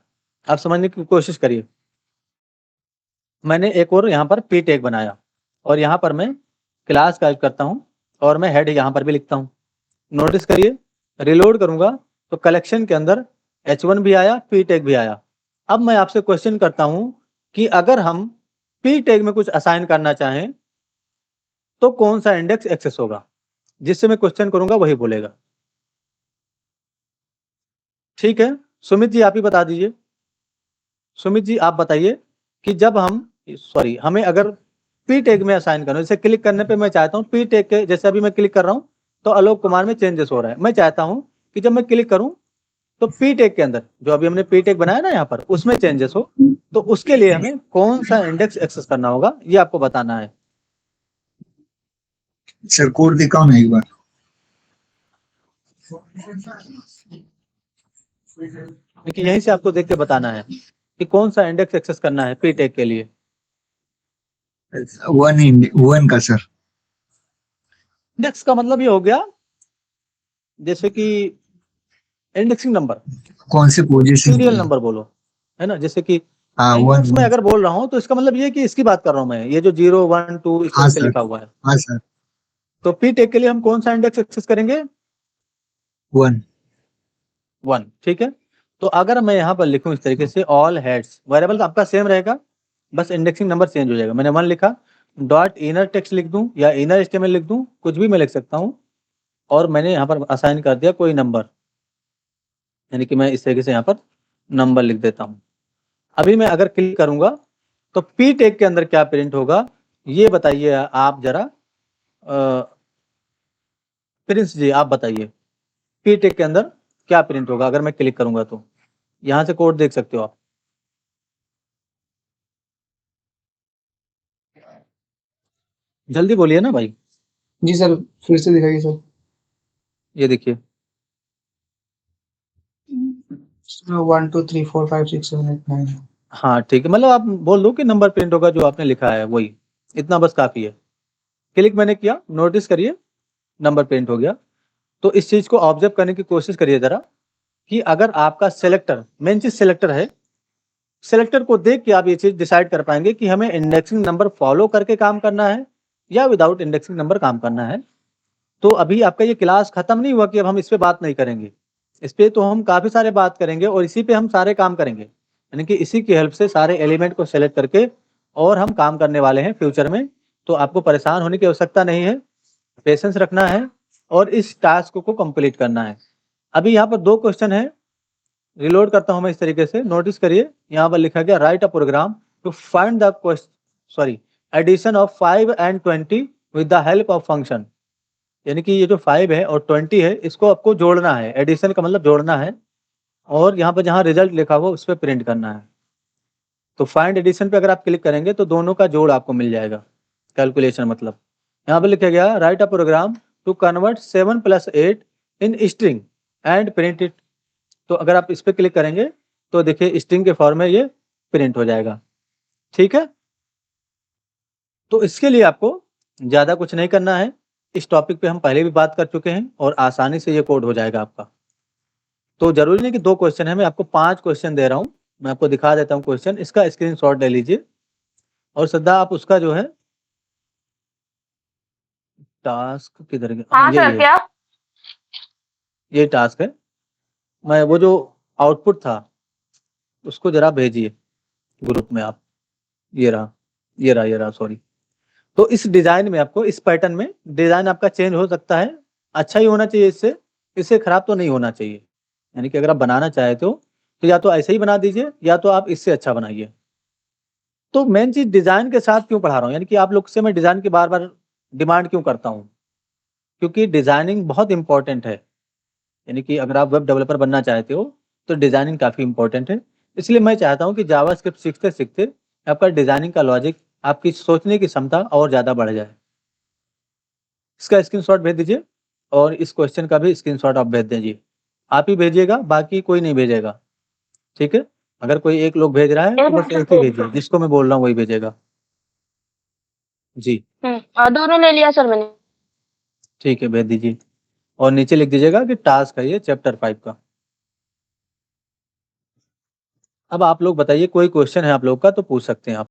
आप समझने की कोशिश करिए। मैंने एक और यहाँ पर पी टैग बनाया और यहाँ पर मैं क्लास टाइप करता हूँ और मैं हेड यहाँ पर भी लिखता हूँ। नोटिस करिए, रिलोड करूंगा तो कलेक्शन के अंदर H1 भी आया, पी टैग भी आया। अब मैं आपसे क्वेश्चन करता हूं कि अगर हम पी टैग में कुछ असाइन करना चाहें तो कौन सा इंडेक्स एक्सेस होगा? जिससे मैं क्वेश्चन करूंगा वही बोलेगा। ठीक है, सुमित जी आप ही बता दीजिए। सुमित जी आप बताइए कि जब हमें अगर पी टैग में असाइन करना, जैसे क्लिक करने पे मैं चाहता हूँ पी टैग के, जैसे अभी मैं क्लिक कर रहा हूँ तो आलोक कुमार में चेंजेस हो रहा है। मैं चाहता हूँ कि जब मैं क्लिक करूँ तो पी टैग के अंदर जो अभी हमने पी टैग बनाया ना यहाँ पर, उसमें चेंजेस हो, तो उसके लिए हमें कौन सा इंडेक्स एक्सेस करना होगा ये आपको बताना है। सर कोड दिखाओ ना एक बार। देखिए यहीं से आपको देख के बताना है कि कौन सा इंडेक्स एक्सेस करना है पी टैग के लिए। 1 का सर। इंडेक्स का मतलब ये हो गया जैसे कि इंडेक्सिंग नंबर, कौन से पोजीशन सीरियल नंबर बोलो, है ना। जैसे कि हाँ इंडेक्स में 1। अगर बोल रहा हूँ तो इसका मतलब ये है कि इसकी बात कर रहा हूँ मैं, ये जो 0 1 2 इस हाँ तरह से सर, लिखा हुआ है। हाँ सर। तो पी टैग के लिए हम कौन सा इंडेक्स एक्सेस करेंगे? 1। ठीक है, तो अगर मैं यहाँ पर लिखूं इस तरीके से ऑल हेड्स, वेरिएबल तो आपका सेम रहेगा, बस इंडेक्सिंग नंबर चेंज हो जाएगा। मैंने 1 लिखा, डॉट इनर टेक्स्ट लिख दूं या इनर एचटीएमएल लिख दूं, कुछ भी मैं लिख सकता हूं, और मैंने यहाँ पर असाइन कर दिया कोई नंबर, यानी कि मैं इस तरीके से यहाँ पर नंबर लिख देता हूँ। अभी मैं अगर क्लिक करूंगा तो पी टैग के अंदर क्या प्रिंट होगा ये बताइए आप जरा। प्रिंस जी आप बताइए पी टैग के अंदर क्या प्रिंट होगा अगर मैं क्लिक करूंगा तो? यहाँ से कोड देख सकते हो आप। जल्दी बोलिए ना भाई। जी सर, फिर से दिखाइए सर। ये देखिए 1 2 3 4 5 6 7 8 9। हाँ ठीक है, मतलब आप बोल दो कि नंबर प्रिंट होगा जो आपने लिखा है वही, इतना बस काफी है। क्लिक मैंने किया, नोटिस करिए नंबर प्रिंट हो गया। तो इस चीज को ऑब्जर्व करने की कोशिश करिए जरा कि अगर आपका सेलेक्टर, मेन चीज सेलेक्टर है, सेलेक्टर को देख के आप ये चीज डिसाइड कर पाएंगे कि हमें इंडेक्सिंग नंबर फॉलो करके काम करना है या विदाउट इंडेक्सिंग नंबर काम करना है। तो अभी आपका ये क्लास खत्म नहीं हुआ कि अब हम इस पे बात नहीं करेंगे, इस पे तो हम काफी सारे बात करेंगे और इसी पे हम सारे काम करेंगे, यानी कि इसी की हेल्प से सारे एलिमेंट को सेलेक्ट करके और हम काम करने वाले हैं फ्यूचर में। तो आपको परेशान होने की आवश्यकता नहीं है, पेशेंस रखना है और इस टास्क को कंप्लीट करना है। अभी यहाँ पर 2 क्वेश्चन है, रिलोड करता हूं मैं इस तरीके से, नोटिस करिए यहाँ पर लिखा गया write a program to find the addition of 5 and 20 with the help of function. यानी कि ये जो 5 है और 20 है इसको आपको जोड़ना है, एडिशन का मतलब जोड़ना है, और यहाँ पर जहाँ रिजल्ट लिखा हुआ उस पर प्रिंट करना है। तो फाइंड एडिशन पे अगर आप क्लिक करेंगे तो दोनों का जोड़ आपको मिल जाएगा, कैलकुलेशन मतलब। यहाँ पे लिखा गया write a program to convert 7 + 8 in string and print it. तो अगर आप इस पे क्लिक करेंगे तो देखिए स्ट्रिंग के फॉर्म में ये प्रिंट हो जाएगा। ठीक है, तो इसके लिए आपको ज्यादा कुछ नहीं करना है, इस टॉपिक पे हम पहले भी बात कर चुके हैं और आसानी से ये कोड हो जाएगा आपका। तो जरूरी नहीं कि 2 क्वेश्चन है, मैं आपको 5 क्वेश्चन दे रहा हूँ, मैं आपको दिखा देता हूँ क्वेश्चन, इसका स्क्रीनशॉट ले लीजिए और सदा आप उसका जो है टास्क किधर गया, हाँ सर, क्या? ये टास्क है, मैं वो जो आउटपुट था उसको जरा भेजिए ग्रुप में आप। ये रहा सॉरी। तो इस डिजाइन में आपको, इस पैटर्न में डिजाइन आपका चेंज हो सकता है, अच्छा ही होना चाहिए, इससे खराब तो नहीं होना चाहिए। यानी कि अगर आप बनाना चाहते हो तो या तो ऐसे ही बना दीजिए या तो आप इससे अच्छा बनाइए। तो मेन चीज डिजाइन के साथ क्यों पढ़ा रहा हूँ, यानी कि आप लोग से मैं डिजाइन की बार बार डिमांड क्यों करता हूँ, क्योंकि डिजाइनिंग बहुत इंपॉर्टेंट है। यानी कि अगर आप वेब डेवलपर बनना चाहते हो तो डिजाइनिंग काफी इंपॉर्टेंट है। इसलिए मैं चाहता हूँ कि जावास्क्रिप्ट सीखते सीखते आपका डिजाइनिंग का लॉजिक, आपकी सोचने की क्षमता और ज्यादा बढ़ जाए। इसका स्क्रीनशॉट भेज दीजिए और इस क्वेश्चन का भी स्क्रीनशॉट आप भेज दीजिए, आप ही भेजिएगा, बाकी कोई नहीं भेजेगा। ठीक है, अगर कोई एक लोग भेज रहा है तो बस एक ही भेजिए, जिसको मैं बोल रहा हूँ वही भेजेगा जी। दोनों ले लिया सर मैंने। ठीक है, भेज दीजिए और नीचे लिख दीजिएगा कि टास्क है ये चैप्टर 5 का। अब आप लोग बताइए, कोई क्वेश्चन है आप लोग का तो पूछ सकते हैं आप।